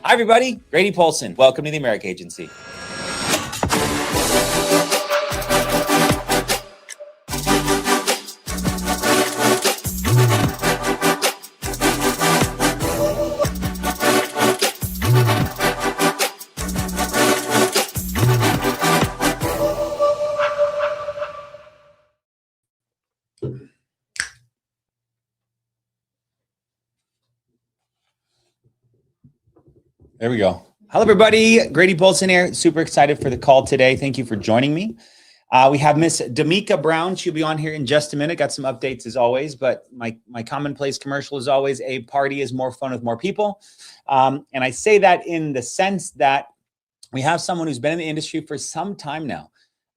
Hi, everybody. Grady Polson. Welcome to the America Agency. There we go. Hello, everybody. Grady Polson here. Super excited for the call today. Thank you for joining me. We have Miss Demeka Brown. She'll be on here in just a minute. Got some updates as always, but my commonplace commercial is always a party is more fun with more people. And I say that in the sense that we have someone who's been in the industry for some time now.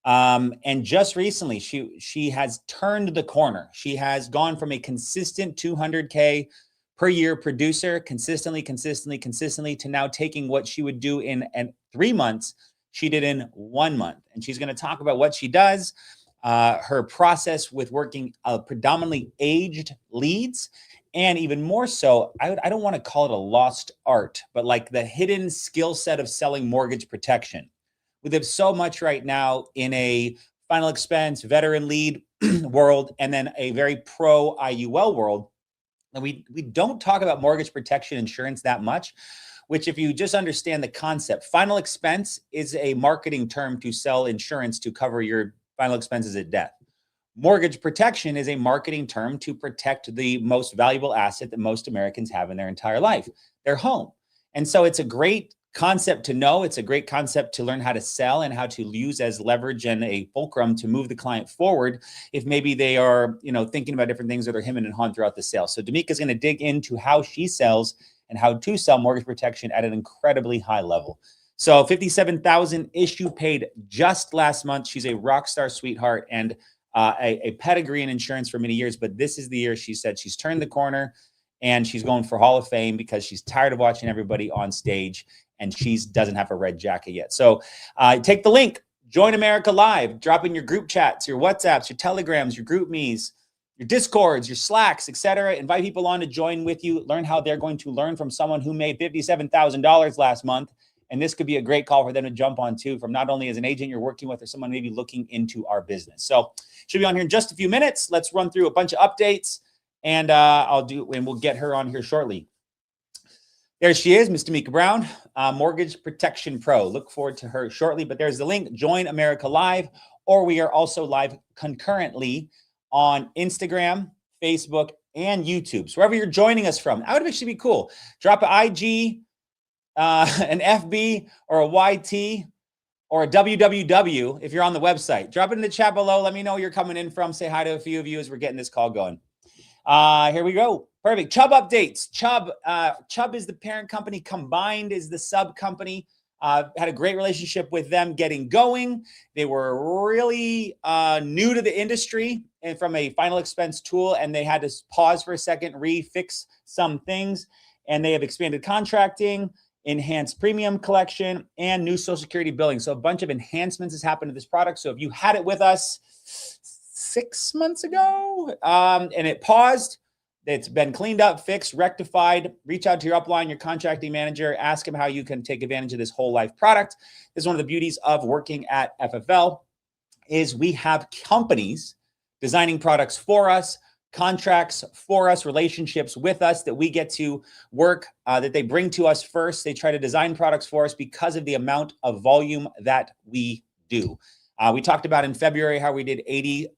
And just recently, she has turned the corner. She has gone from a consistent 200K per year producer consistently to now taking what she would do in 3 months, she did in 1 month. And she's going to talk about what she does, her process with working predominantly aged leads, and even more so, I don't want to call it a lost art, but like the hidden skill set of selling mortgage protection. We live so much right now in a final expense, veteran lead world, and then a very pro IUL world. And we don't talk about mortgage protection insurance that much, which if you just understand the concept, final expense is a marketing term to sell insurance to cover your final expenses at death. Mortgage protection is a marketing term to protect the most valuable asset that most Americans have in their entire life, their home. And so it's a great concept to know. It's a great concept to learn how to sell and how to use as leverage and a fulcrum to move the client forward if maybe they are, thinking about different things that are hemming and hawing throughout the sale. So Demeka is going to dig into how she sells and how to sell mortgage protection at an incredibly high level. So 57,000 issue paid just last month. She's a rock star sweetheart and a pedigree in insurance for many years. But this is the year she said she's turned the corner and she's going for Hall of Fame because she's tired of watching everybody on stage and she doesn't have a red jacket yet. So take the link, join America Live, drop in your group chats, your WhatsApps, your Telegrams, your GroupMes, your Discords, your Slacks, etc. Invite people on to join with you, learn how they're going to learn from someone who made $57,000 last month. And this could be a great call for them to jump on too, from not only as an agent you're working with or someone maybe looking into our business. So she'll be on here in just a few minutes. Let's run through a bunch of updates and we'll get her on here shortly. There she is, Ms. Demeka Brown, Mortgage Protection Pro. Look forward to her shortly, but there's the link, Join America Live, or we are also live concurrently on Instagram, Facebook, and YouTube. So wherever you're joining us from, that would actually be cool. Drop an IG, an FB, or a YT, or a www if you're on the website. Drop it in the chat below. Let me know where you're coming in from. Say hi to a few of you as we're getting this call going. Here we go. Perfect. Chubb updates. Chubb is the parent company. Combined is the sub company. Had a great relationship with them getting going. They were really new to the industry and from a final expense tool, and they had to pause for a second, refix some things. And they have expanded contracting, enhanced premium collection, and new Social Security billing. So a bunch of enhancements has happened to this product. So if you had it with us 6 months ago and it paused, it's been cleaned up, fixed, rectified. Reach out to your upline, your contracting manager, ask them how you can take advantage of this whole life product. This is one of the beauties of working at FFL is we have companies designing products for us, contracts for us, relationships with us that we get to work, that they bring to us first. They try to design products for us because of the amount of volume that we do. We talked about in February how we did $84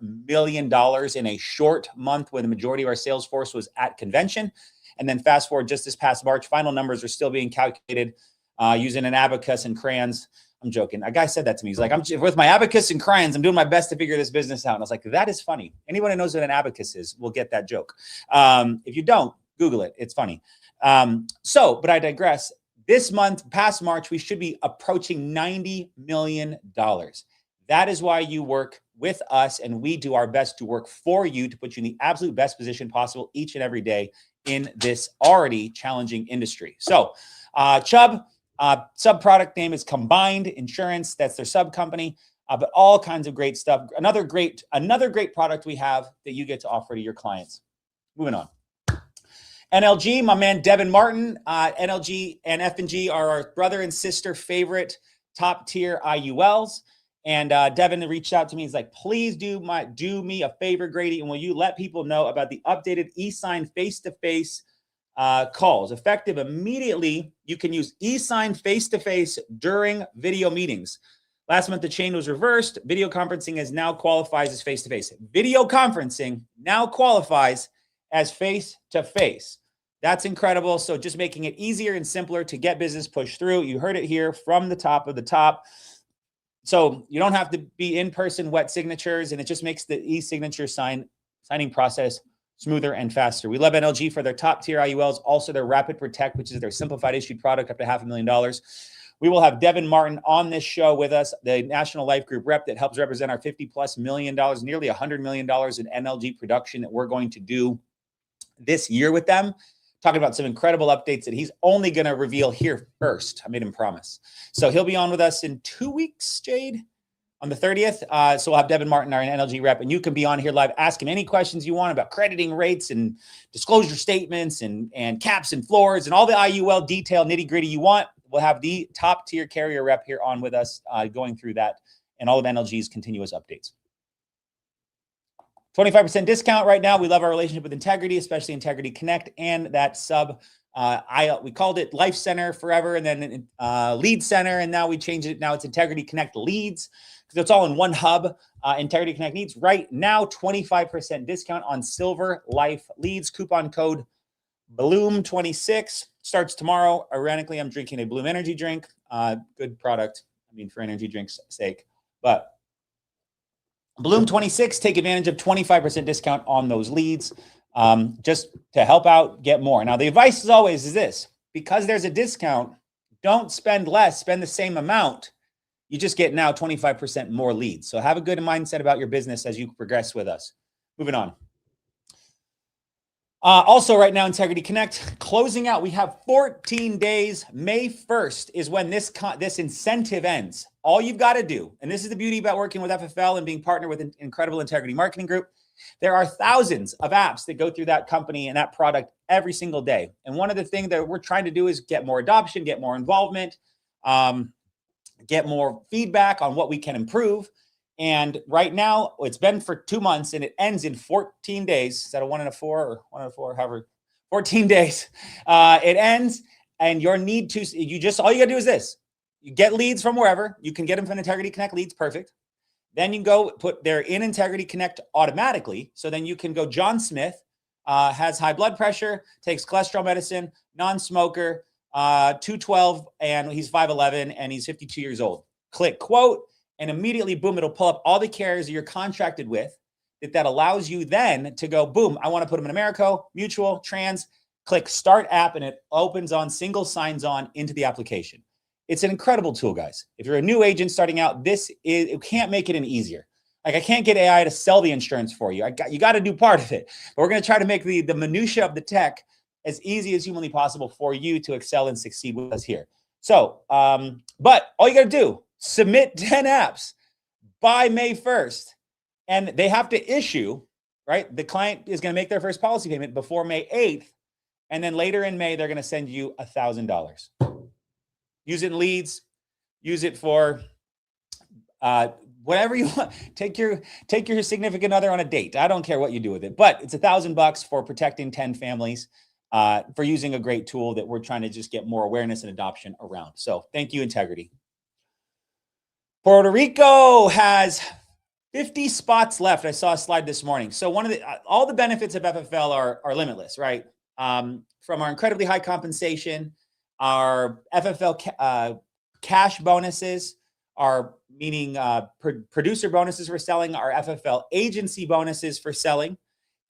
million in a short month when the majority of our sales force was at convention. And then fast forward just this past March, final numbers are still being calculated using an abacus and crayons. I'm joking. A guy said that to me. He's like, I'm with my abacus and crayons, I'm doing my best to figure this business out. And I was like, that is funny. Anyone who knows what an abacus is will get that joke. If you don't, Google it. It's funny. But I digress. This month, past March, we should be approaching $90 million. That is why you work with us, and we do our best to work for you to put you in the absolute best position possible each and every day in this already challenging industry. So Chubb, sub-product name is Combined Insurance. That's their sub-company, but all kinds of great stuff. Another great product we have that you get to offer to your clients. Moving on. NLG, my man Devin Martin. NLG and F&G are our brother and sister favorite top tier IULs. And Devin reached out to me. He's like, please do me a favor, Grady, and will you let people know about the updated e-sign face-to-face calls effective immediately? You can use e-sign face-to-face during video meetings. Last month, the chain was reversed. Video conferencing is now qualifies as face-to-face. Video conferencing now qualifies as face-to-face. That's incredible. So just making it easier and simpler to get business pushed through. You heard it here from the top of the top. So you don't have to be in-person wet signatures, and it just makes the e-signature signing process smoother and faster. We love NLG for their top tier IULs, also their Rapid Protect, which is their simplified issued product up to $500,000. We will have Devin Martin on this show with us, the National Life Group rep that helps represent our $50+ million, nearly $100 million in NLG production that we're going to do this year with them. Talking about some incredible updates that he's only going to reveal here first. I made him promise. So he'll be on with us in 2 weeks, Jade, on the 30th. So we'll have Devin Martin, our NLG rep, and you can be on here live. Ask him any questions you want about crediting rates and disclosure statements and caps and floors and all the IUL detail nitty gritty you want. We'll have the top tier carrier rep here on with us going through that and all of NLG's continuous updates. 25% discount right now. We love our relationship with Integrity, especially Integrity Connect and that we called it Life Center forever, and then Lead Center, and now we changed it. Now it's Integrity Connect Leads because it's all in one hub. Integrity Connect Leads right now, 25% discount on Silver Life Leads. Coupon code Bloom26 starts tomorrow. Ironically, I'm drinking a Bloom energy drink. Good product. I mean, for energy drinks' sake, but Bloom26, take advantage of 25% discount on those leads just to help out, get more. Now, the advice as always is this: because there's a discount, don't spend less, spend the same amount. You just get now 25% more leads. So have a good mindset about your business as you progress with us. Moving on. Also, right now, Integrity Connect closing out. We have 14 days. May 1st is when this incentive ends. All you've got to do, and this is the beauty about working with FFL and being partnered with an incredible Integrity Marketing Group. There are thousands of apps that go through that company and that product every single day. And one of the things that we're trying to do is get more adoption, get more involvement, get more feedback on what we can improve. And right now, it's been for 2 months and it ends in 14 days. Is that a 1 and a 4 or 1 and a 4? However, 14 days. It ends, and your need to, all you got to do is this. You get leads from wherever. You can get them from Integrity Connect Leads. Perfect. Then you go they're in Integrity Connect automatically. So then you can go, John Smith has high blood pressure, takes cholesterol medicine, non-smoker, 212, and he's 5'11", and he's 52 years old. Click quote. And immediately, boom, it'll pull up all the carriers that you're contracted with. That allows you then to go, boom, I want to put them in Americo, Mutual, Trans, click Start App, and it opens on, single signs on into the application. It's an incredible tool, guys. If you're a new agent starting out, it can't make it any easier. Like, I can't get AI to sell the insurance for you. You got to do part of it. But we're going to try to make the minutia of the tech as easy as humanly possible for you to excel and succeed with us here. So, but all you got to do, submit 10 apps by May 1st, and they have to issue, right? The client is going to make their first policy payment before May 8th, and then later in May, they're going to send you $1,000. Use it in leads, use it for whatever you want. Take your significant other on a date. I don't care what you do with it, but it's $1,000 for protecting 10 families, for using a great tool that we're trying to just get more awareness and adoption around. So thank you, Integrity. Puerto Rico has 50 spots left. I saw a slide this morning. So all the benefits of FFL are limitless, right? From our incredibly high compensation, our FFL cash bonuses, meaning producer bonuses for selling, our FFL agency bonuses for selling.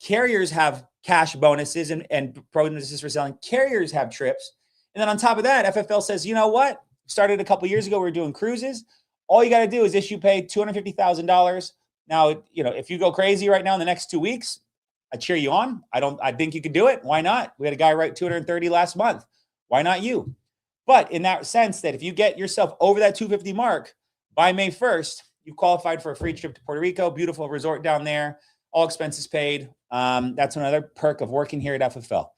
Carriers have cash bonuses and bonuses for selling. Carriers have trips. And then on top of that, FFL says, you know what? Started a couple years ago, we were doing cruises. All you got to do is issue pay $250,000. Now, if you go crazy right now in the next 2 weeks, I cheer you on. I think you could do it. Why not? We had a guy write 230 last month. Why not you? But in that sense that if you get yourself over that 250 mark by May 1st, you've qualified for a free trip to Puerto Rico, beautiful resort down there, all expenses paid. That's another perk of working here at FFL.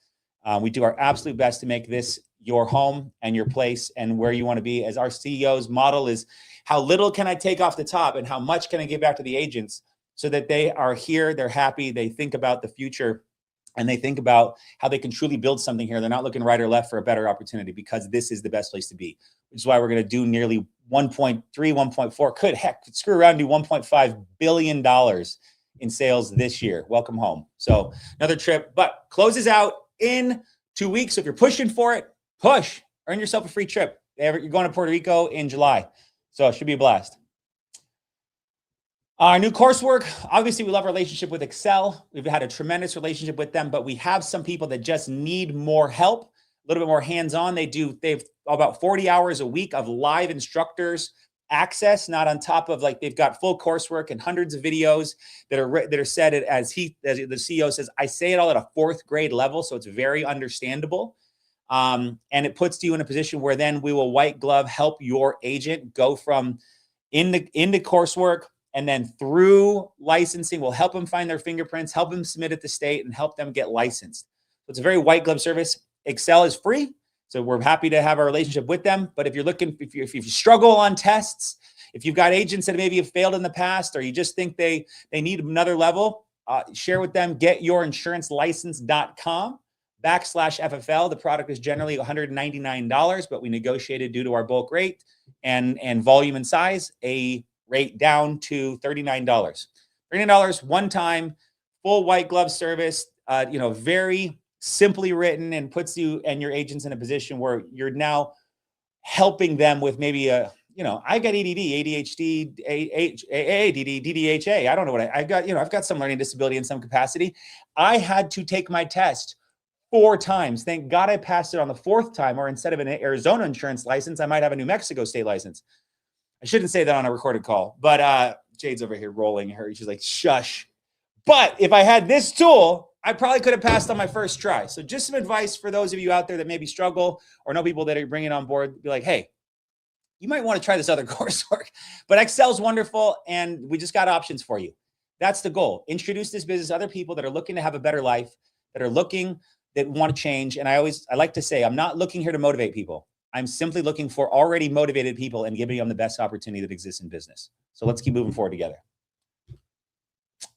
We do our absolute best to make this your home and your place and where you want to be. As our CEO's model is, how little can I take off the top and how much can I give back to the agents so that they are here, they're happy, they think about the future, and they think about how they can truly build something here. They're not looking right or left for a better opportunity, because this is the best place to be, which is why we're going to do nearly 1.3, 1.4, could screw around, do $1.5 billion in sales this year. Welcome home. So another trip, but closes out in 2 weeks. So if you're pushing for it, push, earn yourself a free trip. You're going to Puerto Rico in July. So it should be a blast. Our new coursework, obviously we love our relationship with Excel. We've had a tremendous relationship with them, but we have some people that just need more help, a little bit more hands-on. They've about 40 hours a week of live instructors access, not on top of, like, they've got full coursework and hundreds of videos that are said, as the CEO says, I say it all at a 4th grade level. So it's very understandable. And it puts you in a position where then we will white glove help your agent go from into coursework, and then through licensing, we'll help them find their fingerprints, help them submit at the state, and help them get licensed. So it's a very white glove service. Excel is free, so we're happy to have a relationship with them. But if you're looking, if you struggle on tests, if you've got agents that maybe have failed in the past, or you just think they need another level, share with them getyourinsurancelicence.com/FFL. The product is generally $199, but we negotiated, due to our bulk rate and volume and size, a rate down to $39. $39 one time, full white glove service, very simply written, and puts you and your agents in a position where you're now helping them with maybe I got ADD, ADHD, ADD, DDHA. I don't know what I've got. I've got some learning disability in some capacity. I had to take my test 4 times. Thank God I passed it on the 4th time, or instead of an Arizona insurance license, I might have a New Mexico state license. I shouldn't say that on a recorded call, but Jade's over here rolling her. She's like, shush. But if I had this tool, I probably could have passed on my first try. So just some advice for those of you out there that maybe struggle or know people that are bringing on board. Be like, hey, you might want to try this other coursework. But Excel's wonderful, and we just got options for you. That's the goal. Introduce this business to other people that are looking to have a better life, that want to change. And I like to say, I'm not looking here to motivate people. I'm simply looking for already motivated people and giving them the best opportunity that exists in business. So let's keep moving forward together.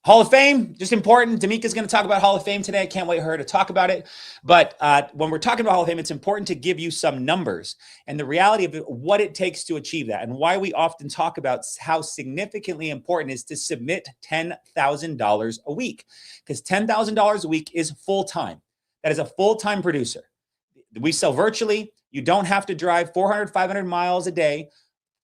Hall of Fame, just important. Demeka's going to talk about Hall of Fame today. I can't wait for her to talk about it. But when we're talking about Hall of Fame, it's important to give you some numbers and the reality of what it takes to achieve that, and why we often talk about how significantly important it is to submit $10,000 a week, because $10,000 a week is full-time. That is a full-time producer. We sell virtually. You don't have to drive 400, 500 miles a day,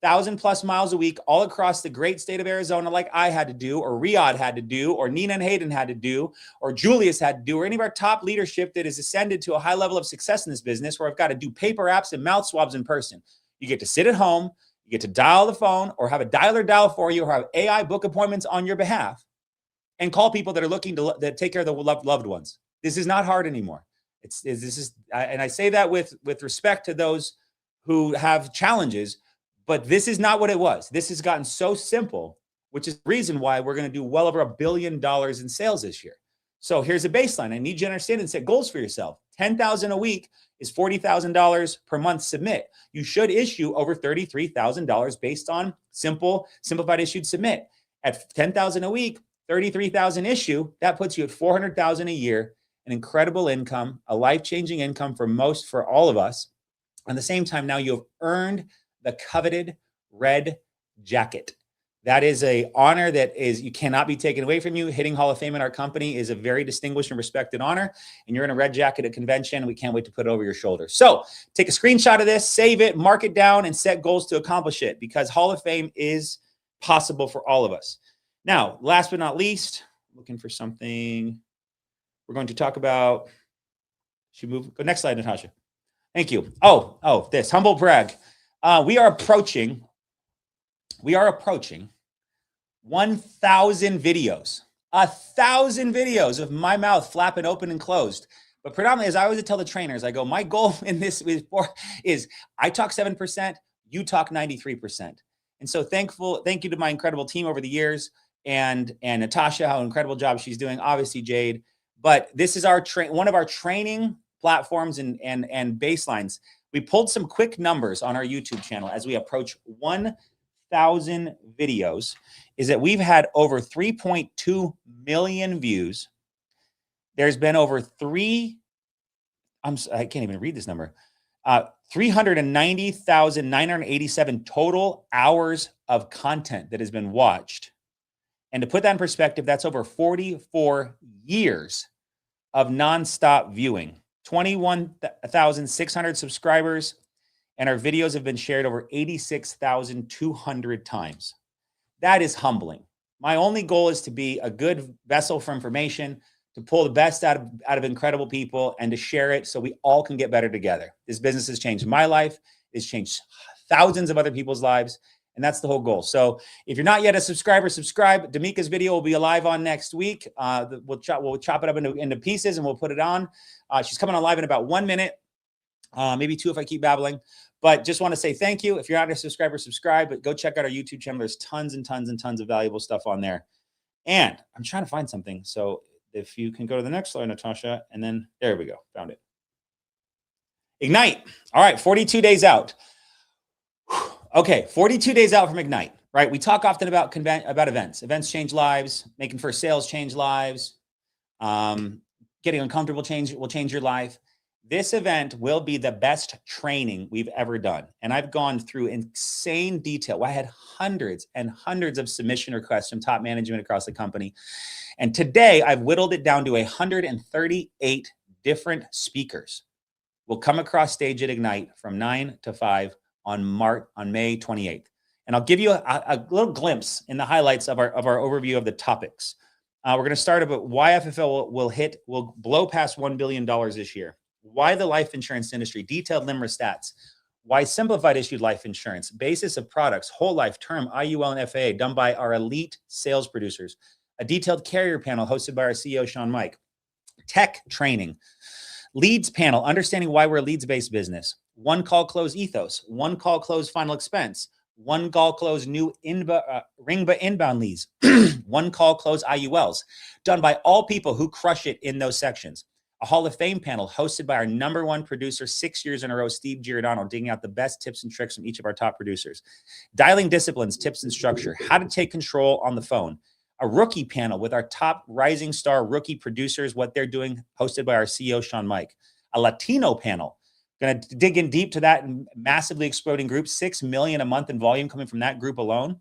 1,000+ miles a week, all across the great state of Arizona, like I had to do, or Riyadh had to do, or Nina and Hayden had to do, or Julius had to do, or any of our top leadership that has ascended to a high level of success in this business, where I've got to do paper apps and mouth swabs in person. You get to sit at home, you get to dial the phone, or have a dialer dial for you, or have AI book appointments on your behalf, and call people that are looking to take care of the loved ones. This is not hard anymore. And I say that with respect to those who have challenges, but this is not what it was. This has gotten so simple, which is the reason why we're going to do well over $1 billion in sales this year. So here's a baseline. I need you to understand and set goals for yourself. $10,000 a week is $40,000 per month submit. You should issue over $33,000 based on simplified issued submit. At $10,000 a week, $33,000 issue, that puts you at $400,000 a year. An incredible income, a life-changing income for all of us. At the same time, now you have earned the coveted red jacket. That is an honor that you cannot be taken away from you. Hitting Hall of Fame in our company is a very distinguished and respected honor. And you're in a red jacket at convention. We can't wait to put it over your shoulder. So take a screenshot of this, save it, mark it down, and set goals to accomplish it, because Hall of Fame is possible for all of us. Now, last but not least, looking for something. We're going to talk about, go next slide, Natasha. Thank you. Oh, this humble brag. We are approaching 1,000 videos, 1,000 videos of my mouth flapping open and closed. But predominantly, as I always tell the trainers, I go, my goal in this is I talk 7%, you talk 93%. And so thank you to my incredible team over the years, and Natasha, how incredible job she's doing, obviously Jade. But this is one of our training platforms and baselines. We pulled some quick numbers on our YouTube channel as we approach 1,000 videos, is that we've had over 3.2 million views. There's been over I can't even read this number. 390,987 total hours of content that has been watched. And to put that in perspective, that's over 44 years of nonstop viewing. 21,600 subscribers, and our videos have been shared over 86,200 times. That is humbling. My only goal is to be a good vessel for information, to pull the best out of incredible people and to share it so we all can get better together. This business has changed my life. It's changed thousands of other people's lives. And that's the whole goal. So if you're not yet a subscriber, subscribe. Demika's video will be live on next week. We'll chop it up into pieces and we'll put it on. She's coming on live in about 1 minute, maybe 2 if I keep babbling. But just want to say thank you. If you're not a subscriber, subscribe. But go check out our YouTube channel. There's tons and tons and tons of valuable stuff on there. And I'm trying to find something. So if you can go to the next slide, Natasha, and then there we go. Found it. Ignite. All right, 42 days out. Okay, 42 days out from Ignite, right? We talk often about events. Events change lives. Making first sales change lives. Getting uncomfortable will change your life. This event will be the best training we've ever done. And I've gone through insane detail. I had hundreds and hundreds of submission requests from top management across the company. And today I've whittled it down to 138 different speakers will come across stage at Ignite from 9 to 5 on May 28th. And I'll give you a little glimpse in the highlights of our overview of the topics. We're going to start about why FFL will blow past $1 billion this year. Why the life insurance industry, detailed LIMRA stats, why simplified issued life insurance, basis of products, whole life, term, IUL, and FAA done by our elite sales producers, a detailed carrier panel hosted by our CEO, Sean Mike, tech training, leads panel, understanding why we're a leads-based business, one call close ethos, one call close final expense, one call close new Ringba inbound leads, one call close IULs, done by all people who crush it in those sections. A Hall of Fame panel hosted by our #1 producer 6 years in a row, Steve Giordano, digging out the best tips and tricks from each of our top producers. Dialing disciplines, tips and structure, how to take control on the phone. A rookie panel with our top rising star rookie producers, what they're doing, hosted by our CEO, Sean Mike. A Latino panel, going to dig in deep to that massively exploding group, 6 million a month in volume coming from that group alone.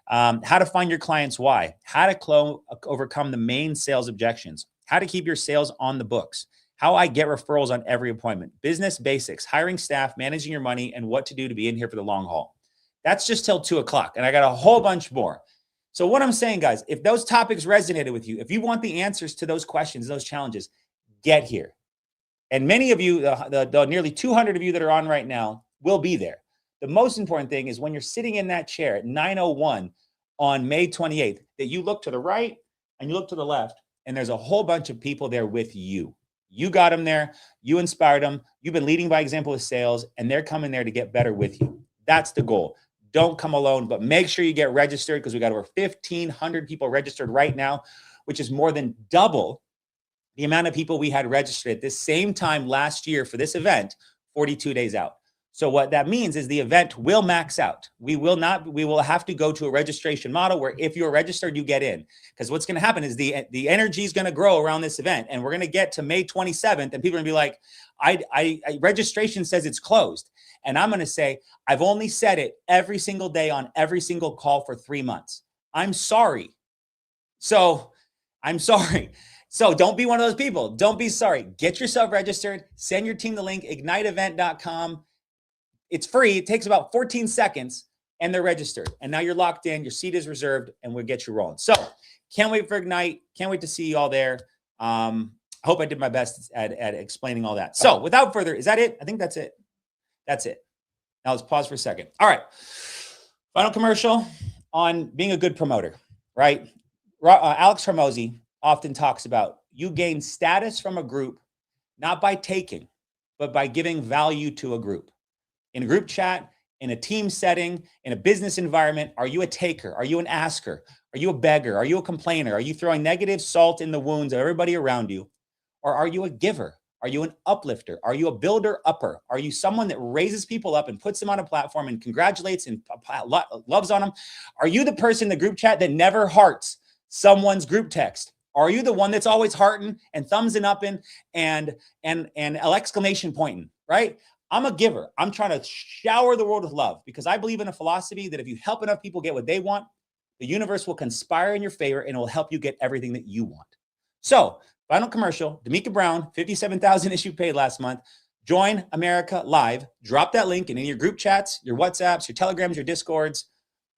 How to find your clients' why, how to overcome the main sales objections, how to keep your sales on the books, how I get referrals on every appointment, business basics, hiring staff, managing your money, and what to do to be in here for the long haul. That's just till 2 o'clock. And I got a whole bunch more. So what I'm saying, guys, if those topics resonated with you, if you want the answers to those questions, those challenges, get here. And many of you, the nearly 200 of you that are on right now will be there. The most important thing is when you're sitting in that chair at 9:01 on May 28th, that you look to the right and you look to the left, and there's a whole bunch of people there with you. You got them there. You inspired them. You've been leading by example with sales, and they're coming there to get better with you. That's the goal. Don't come alone, but make sure you get registered because we got over 1,500 people registered right now, which is more than double the amount of people we had registered at this same time last year for this event, 42 days out. So what that means is the event will max out. We will have to go to a registration model where if you're registered, you get in. Because what's going to happen is the energy is going to grow around this event. And we're going to get to May 27th and people are going to be like, registration says it's closed. And I'm going to say, I've only said it every single day on every single call for 3 months. I'm sorry. So I'm sorry. So don't be one of those people. Don't be sorry. Get yourself registered. Send your team the link, igniteevent.com. It's free. It takes about 14 seconds and they're registered. And now you're locked in. Your seat is reserved and we'll get you rolling. So can't wait for Ignite. Can't wait to see you all there. I hope I did my best at explaining all that. So without further, is that it? I think that's it. That's it. Now let's pause for a second. All right. Final commercial on being a good promoter, right? Alex Hormozy often talks about you gain status from a group, not by taking, but by giving value to a group. In a group chat, in a team setting, in a business environment, are you a taker? Are you an asker? Are you a beggar? Are you a complainer? Are you throwing negative salt in the wounds of everybody around you? Or are you a giver? Are you an uplifter? Are you a builder upper? Are you someone that raises people up and puts them on a platform and congratulates and loves on them? Are you the person in the group chat that never hearts someone's group text? Are you the one that's always hearting and thumbs and upping and exclamation pointing, right? I'm a giver. I'm trying to shower the world with love because I believe in a philosophy that if you help enough people get what they want, the universe will conspire in your favor and it will help you get everything that you want. So, final commercial, Demeka Brown, 57,000 issue paid last month. Join America Live. Drop that link in your group chats, your WhatsApps, your Telegrams, your Discords,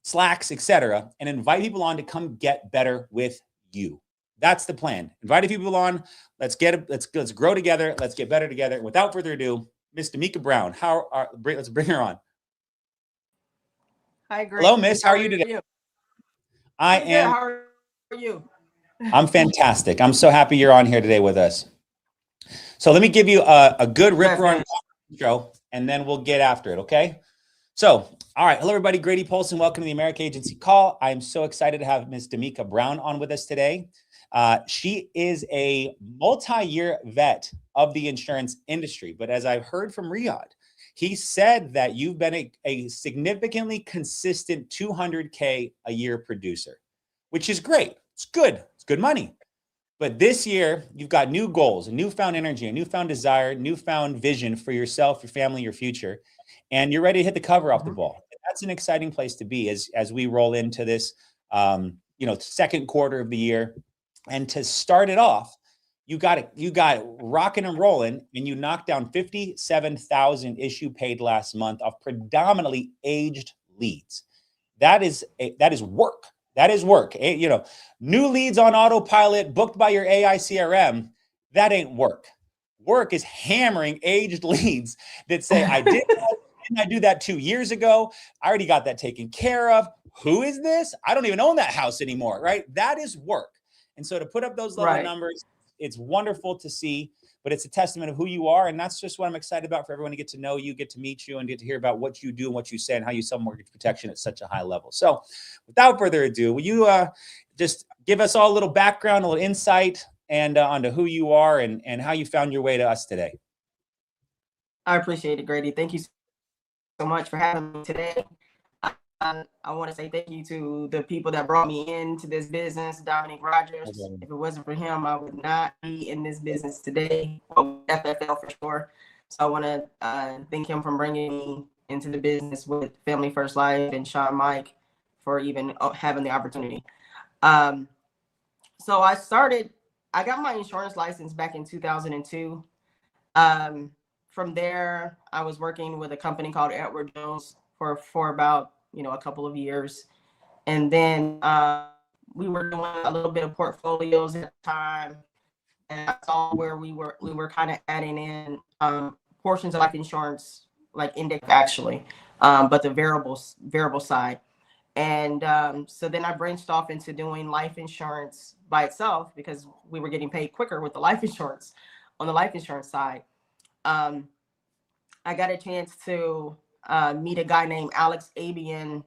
Slacks, etc., and invite people on to come get better with you. That's the plan. Invite people on. Let's grow together. Let's get better together. And without further ado, Miss Demeka Brown. Let's bring her on. Hi, Greg. Hello, Miss. How are you today? I am. How are you? I'm fantastic. I'm so happy you're on here today with us. So let me give you a good ripper on intro, and then we'll get after it, okay? So, all right. Hello, everybody. Grady Polson. Welcome to the America Agency Call. I'm so excited to have Ms. Demeka Brown on with us today. She is a multi-year vet of the insurance industry. But as I've heard from Riyadh, he said that you've been a significantly consistent 200K a year producer, which is great. It's good. It's good money. But this year, you've got new goals, a newfound energy, a newfound desire, newfound vision for yourself, your family, your future. And you're ready to hit the cover off the ball. And that's an exciting place to be as we roll into this, second quarter of the year. And to start it off, you got it rocking and rolling, and you knocked down 57,000 issue paid last month off predominantly aged leads. That is work. That is work. New leads on autopilot booked by your AI CRM. That ain't work. Work is hammering aged leads that say, didn't I do that 2 years ago? I already got that taken care of. Who is this? I don't even own that house anymore, right? That is work. And so to put up those level numbers, it's wonderful to see, but it's a testament of who you are. And that's just what I'm excited about for everyone to get to know you, get to meet you, and get to hear about what you do and what you say and how you sell mortgage protection at such a high level. So without further ado, will you just give us all a little background, a little insight and onto who you are and how you found your way to us today? I appreciate it, Grady. Thank you so much for having me today. I want to say thank you to the people that brought me into this business, Demeka Rogers. If it wasn't for him, I would not be in this business today, FFL for sure. So I want to thank him for bringing me into the business with Family First Life and Sean Mike for even having the opportunity. So I got my insurance license back in 2002. From there, I was working with a company called Edward Jones for about a couple of years. And then we were doing a little bit of portfolios at the time. And I saw where we were kind of adding in portions of life insurance, like index actually, but the variable side. And so then I branched off into doing life insurance by itself because we were getting paid quicker with the life insurance on the life insurance side. I got a chance to meet a guy named Alex Abian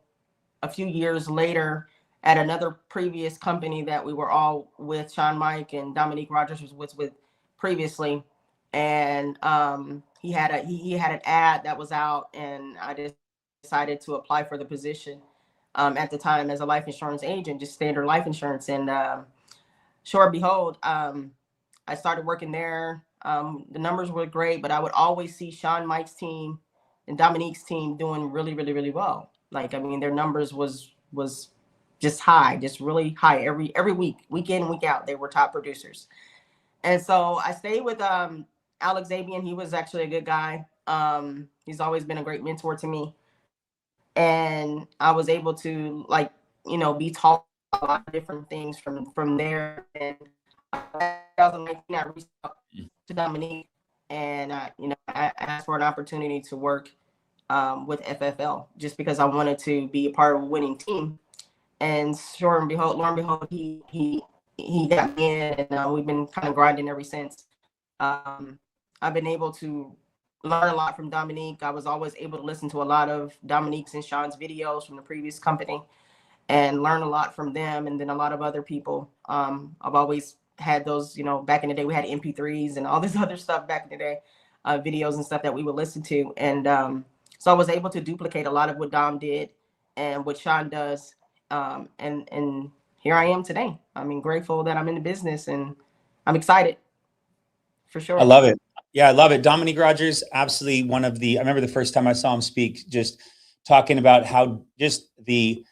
a few years later at another previous company that we were all with. Sean Mike and Demeka Rogers was with previously, and he had an ad that was out, and I decided to apply for the position at the time as a life insurance agent, just standard life insurance. And sure behold, I started working there. The numbers were great, but I would always see Sean Mike's team and Dominique's team doing really, really, really well. Like, I mean, their numbers was just high, just really high every week, week in, week out. They were top producers. And so I stayed with Alex Abian. He was actually a good guy. He's always been a great mentor to me. And I was able to be taught a lot of different things from there. And 2019, I reached out to Dominique, and I asked for an opportunity to work with FFL just because I wanted to be a part of a winning team. And lo and behold, he got me in, and we've been kind of grinding ever since. I've been able to learn a lot from Dominique. I was always able to listen to a lot of Dominique's and Sean's videos from the previous company and learn a lot from them, and then a lot of other people. I've always had those, back in the day, we had MP3s and all this other stuff back in the day, videos and stuff that we would listen to. And so I was able to duplicate a lot of what Dom did and what Sean does. And here I am today. I mean, grateful that I'm in the business, and I'm excited for sure. I love it. Yeah, I love it. Dominique Rogers, absolutely one of the, I remember the first time I saw him speak, just talking about how he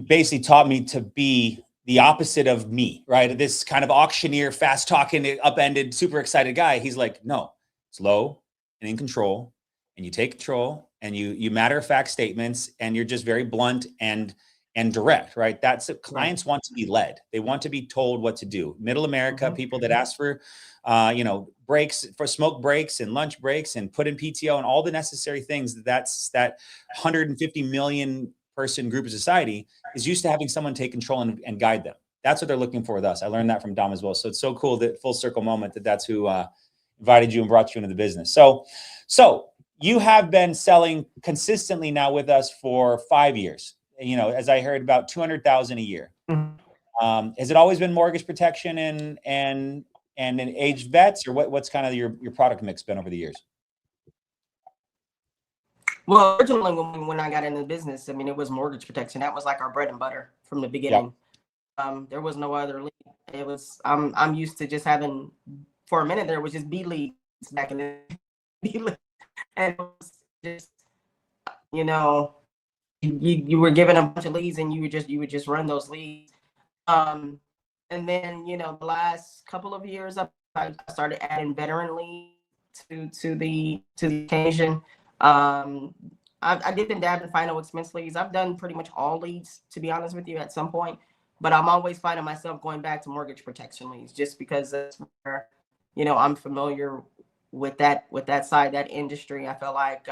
basically taught me to be the opposite of me, right? This kind of auctioneer, fast talking, upended, super excited guy. He's like, no, slow and in control, and you take control, and you matter of fact statements, and you're just very blunt and direct, right? That's it. Clients want to be led. They want to be told what to do. Middle America, people that ask for, breaks, for smoke breaks and lunch breaks and put in PTO and all the necessary things. That's that 150 million person group of society is used to having someone take control and guide them. That's what they're looking for with us. I learned that from Dom as well. So it's so cool that full circle moment that's who invited you and brought you into the business. So you have been selling consistently now with us for 5 years. As I heard, about 200,000 a year. Has it always been mortgage protection and aged vets, or what's kind of your product mix been over the years? Well, originally when I got into the business, I mean, it was mortgage protection. That was like our bread and butter from the beginning. Yep. There was no other lead. It was I'm used to just having, for a minute there was just B leads back in the day. And it was just, you were given a bunch of leads, and you would just run those leads. And then, the last couple of years I started adding veteran leads to the occasion. I did the dab and final expense leads. I've done pretty much all leads, to be honest with you, at some point, but I'm always finding myself going back to mortgage protection leads, just because that's where, I'm familiar with that side, that industry. I feel like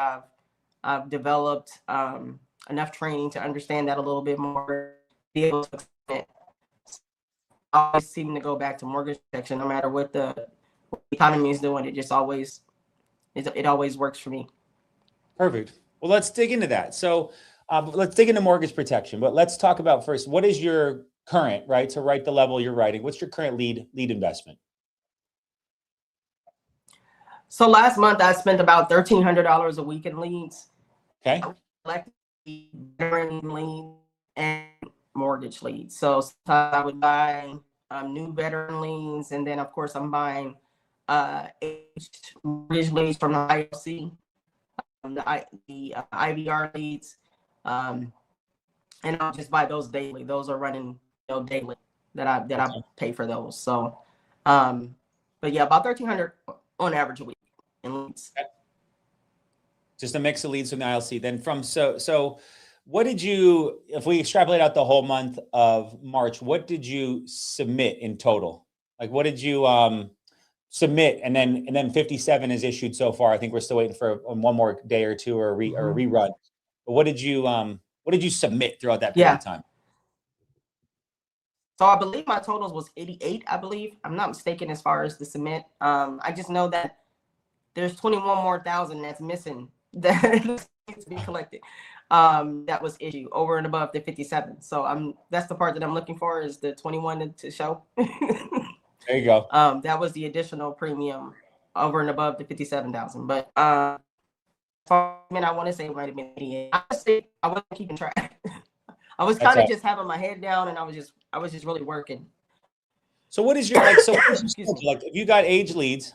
I've developed enough training to understand that a little bit more, be able to explain it. I always seem to go back to mortgage protection, no matter what the economy is doing. It always works for me. Perfect. Well, let's dig into that. So let's dig into mortgage protection, but let's talk about first, what is your current, right? To write the level you're writing, what's your current lead investment? So last month I spent about $1,300 a week in leads. Okay. Veteran leads and mortgage leads. So sometimes I would buy new veteran leads, and then of course I'm buying aged mortgage leads from the IOC, the IVR leads, and I'll just buy those daily. Those are running daily that I pay for those. So, but yeah, about $1,300 on average a week in leads. Just a mix of leads from the ILC. Then so what did you, if we extrapolate out the whole month of March, what did you submit in total? Like, what did you submit? And then 57 is issued so far. I think we're still waiting for one more day or two or a rerun. But what did you submit throughout that period of time? So I believe my totals was 88, I believe. I'm not mistaken as far as the submit. I just know that there's 21 more thousand that's missing that needs to be collected. That was issued over and above the 57. So that's the part that I'm looking for, is the 21 to show. There you go. That was the additional premium over and above the 57,000. But I want to say it might have been 88. Honestly, I wasn't keeping track. I was kind of just having my head down, and I was just really working. So what is your like? If you got age leads,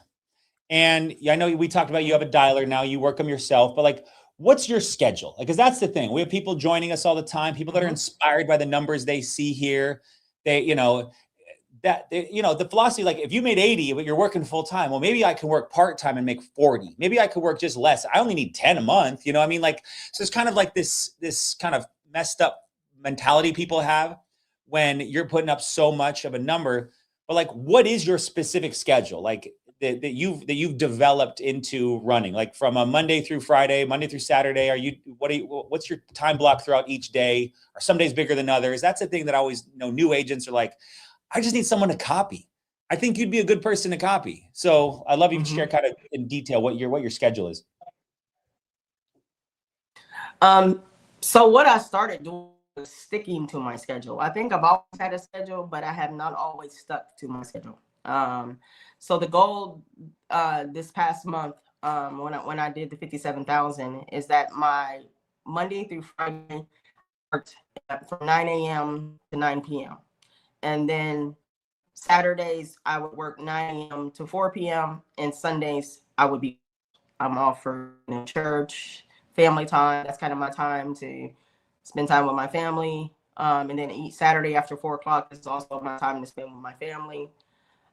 and I know we talked about you have a dialer now, you work them yourself, but like, what's your schedule? Like, because that's the thing. We have people joining us all the time, people that are inspired by the numbers they see here. The philosophy, like, if you made 80, but you're working full time, well, maybe I can work part time and make 40. Maybe I could work just less. I only need 10 a month. I mean, like, so it's kind of like this kind of messed up mentality people have when you're putting up so much of a number. But like, what is your specific schedule? Like, that you've developed into running, like from a Monday through Friday, Monday through Saturday? What's your time block throughout each day? Are some days bigger than others? That's the thing that I always new agents are like, I just need someone to copy. I think you'd be a good person to copy. So I'd love you to share kind of in detail what your schedule is. So what I started doing sticking to my schedule. I think I've always had a schedule, but I have not always stuck to my schedule. So the goal this past month, when I did the 57,000, is that my Monday through Friday worked from 9 a.m. to 9 p.m. And then Saturdays I would work 9 a.m. to 4 p.m. and Sundays I'm off for church, family time. That's kind of my time to spend time with my family. And then each Saturday after 4 o'clock is also my time to spend with my family.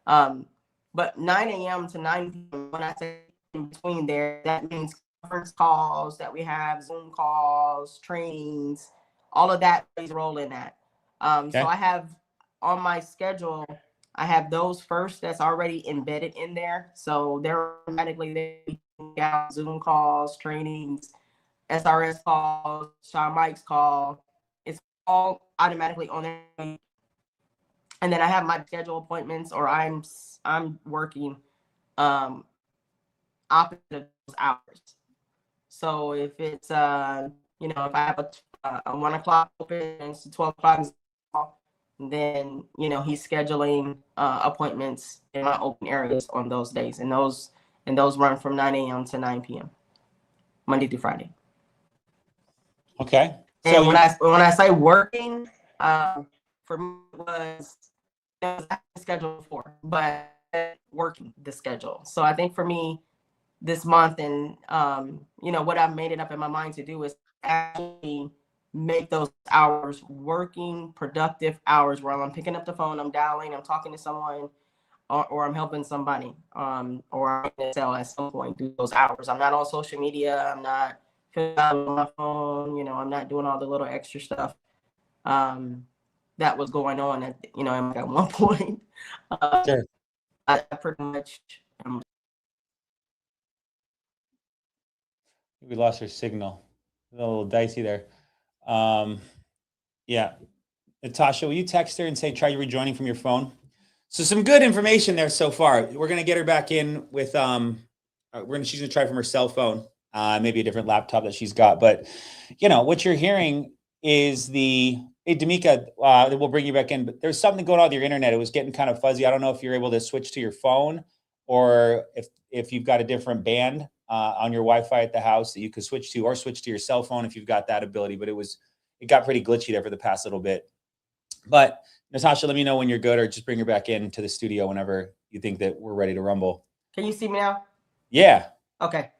But 9 a.m. to 9 p.m., when I say in between there, that means conference calls that we have, Zoom calls, trainings, all of that plays a role in that. So I have on my schedule, I have those first that's already embedded in there. So they're automatically there, Zoom calls, trainings, SRS calls, Sean Mike's call. It's all automatically on there. And then I have my schedule appointments, or I'm working opposite of those hours. So if it's if I have a 1 o'clock open and it's 12 o'clock, then he's scheduling appointments in my open areas on those days, and those run from 9 a.m. to 9 p.m. Monday through Friday. Okay. So and when I say working, for me was scheduled before, but working the schedule. So I think for me this month, and what I've made it up in my mind to do is actually make those hours working, productive hours where I'm picking up the phone, I'm dialing, I'm talking to someone, or I'm helping somebody, or I'm going to sell at some point through those hours. I'm not on social media. I'm not filling out on my phone. I'm not doing all the little extra stuff that was going on at one point. Sure. I pretty much. We lost your signal. A little dicey there. Yeah. Natasha, will you text her and say, try rejoining from your phone? So some good information there so far. We're going to get her back in with, she's going to try from her cell phone, maybe a different laptop that she's got. But, what you're hearing is hey, Demeka, we'll bring you back in, but there's something going on with your internet. It was getting kind of fuzzy. I don't know if you're able to switch to your phone, or if you've got a different band on your Wi-Fi at the house that you could switch to, or switch to your cell phone if you've got that ability. But it got pretty glitchy there for the past little bit. But Natasha, let me know when you're good, or just bring her back into the studio whenever you think that we're ready to rumble. Can you see me now? Yeah. Okay.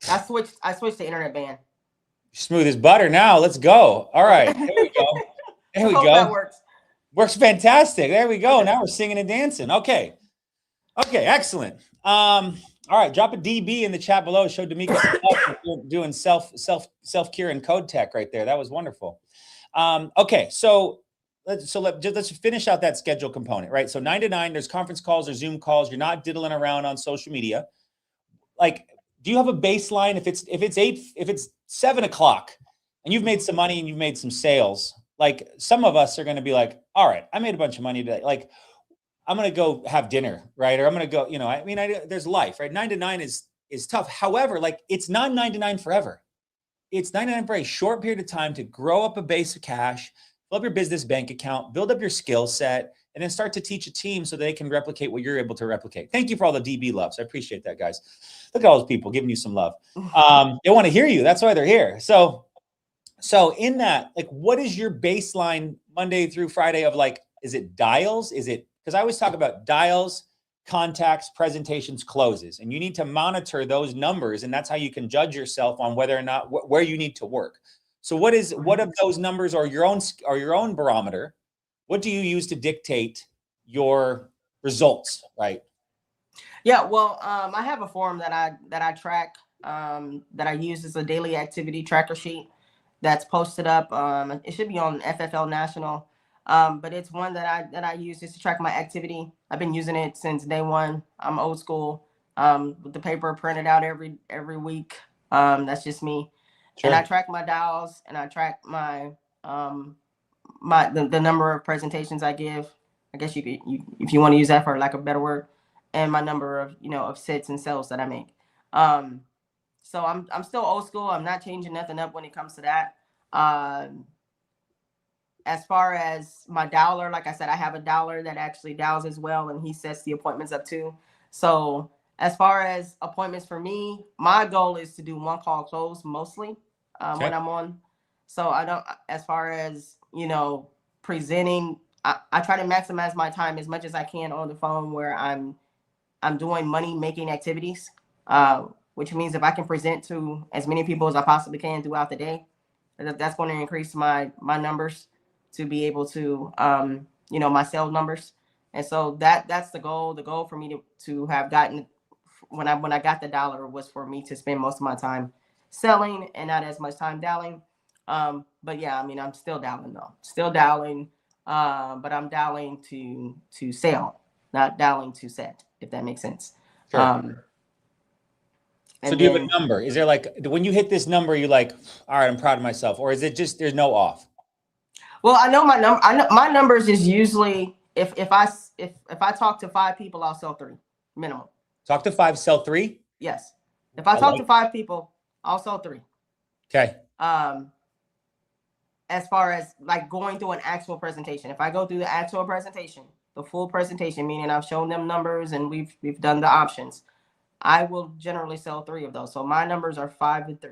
I switched the internet band. Smooth as butter now. Let's go. All right. There we go. There we go. That works. Works fantastic. There we go. Now we're singing and dancing. Okay. Okay, excellent. All right, drop a DB in the chat below. Show Demeka doing self-cure and code tech right there. That was wonderful. Okay, so let's finish out that schedule component, right? So 9 to 9, there's conference calls or Zoom calls. You're not diddling around on social media. Like, do you have a baseline? If it's 7 o'clock and you've made some money and you've made some sales, like some of us are going to be like, all right, I made a bunch of money today. Like, I'm going to go have dinner, right? Or I'm going to go, there's life, right? 9 to 9 is tough. However, like, it's not 9 to 9 forever. It's 9 to 9 for a short period of time to grow up a base of cash, fill up your business bank account, build up your skill set, and then start to teach a team so they can replicate what you're able to replicate. Thank you for all the DB loves. I appreciate that, guys. Look at all those people giving you some love. They want to hear you. That's why they're here. So in that, like, what is your baseline Monday through Friday of, like, is it dials? Is it, because I always talk about dials, contacts, presentations, closes, and you need to monitor those numbers, and that's how you can judge yourself on whether or not where you need to work. So what of those numbers are your own barometer? What do you use to dictate your results, right? Yeah, well, I have a form that I track, that I use as a daily activity tracker sheet that's posted up. It should be on FFL National, but it's one that I use just to track my activity. I've been using it since day one. I'm old school, with the paper printed out every week. That's just me. Sure. And I track my dials, and I track my the number of presentations I give. I guess if you want to use that for lack of a better word, and my number of of sits and sales that I make. So I'm still old school. I'm not changing nothing up when it comes to that. as far as my dialer, like I said, I have a dialer that actually dials as well, and he sets the appointments up too. So as far as appointments for me, my goal is to do one call close mostly when I'm on. So I don't, as far as, presenting, I try to maximize my time as much as I can on the phone where I'm doing money making activities, which means if I can present to as many people as I possibly can throughout the day, that's going to increase my numbers to be able to, my sales numbers. And so that's the goal. The goal for me to have gotten when I got the dollar was for me to spend most of my time selling and not as much time dialing. But yeah, I mean, I'm still dialing though, but I'm dialing to sell, not dialing to set, if that makes sense. Sure. So do you have a number? Is there like, when you hit this number, you're like, all right, I'm proud of myself, or is it just there's no off? Well, I know my number. I know my numbers is usually if I talk to 5 people, I'll sell 3 minimum. Talk to 5, sell 3. Yes, if I talk to 5 people, I'll sell 3. Okay. As far as like going through an actual presentation, if I go through the actual presentation, the full presentation, meaning I've shown them numbers and we've done the options, I will generally sell 3 of those. So my numbers are 5 and 3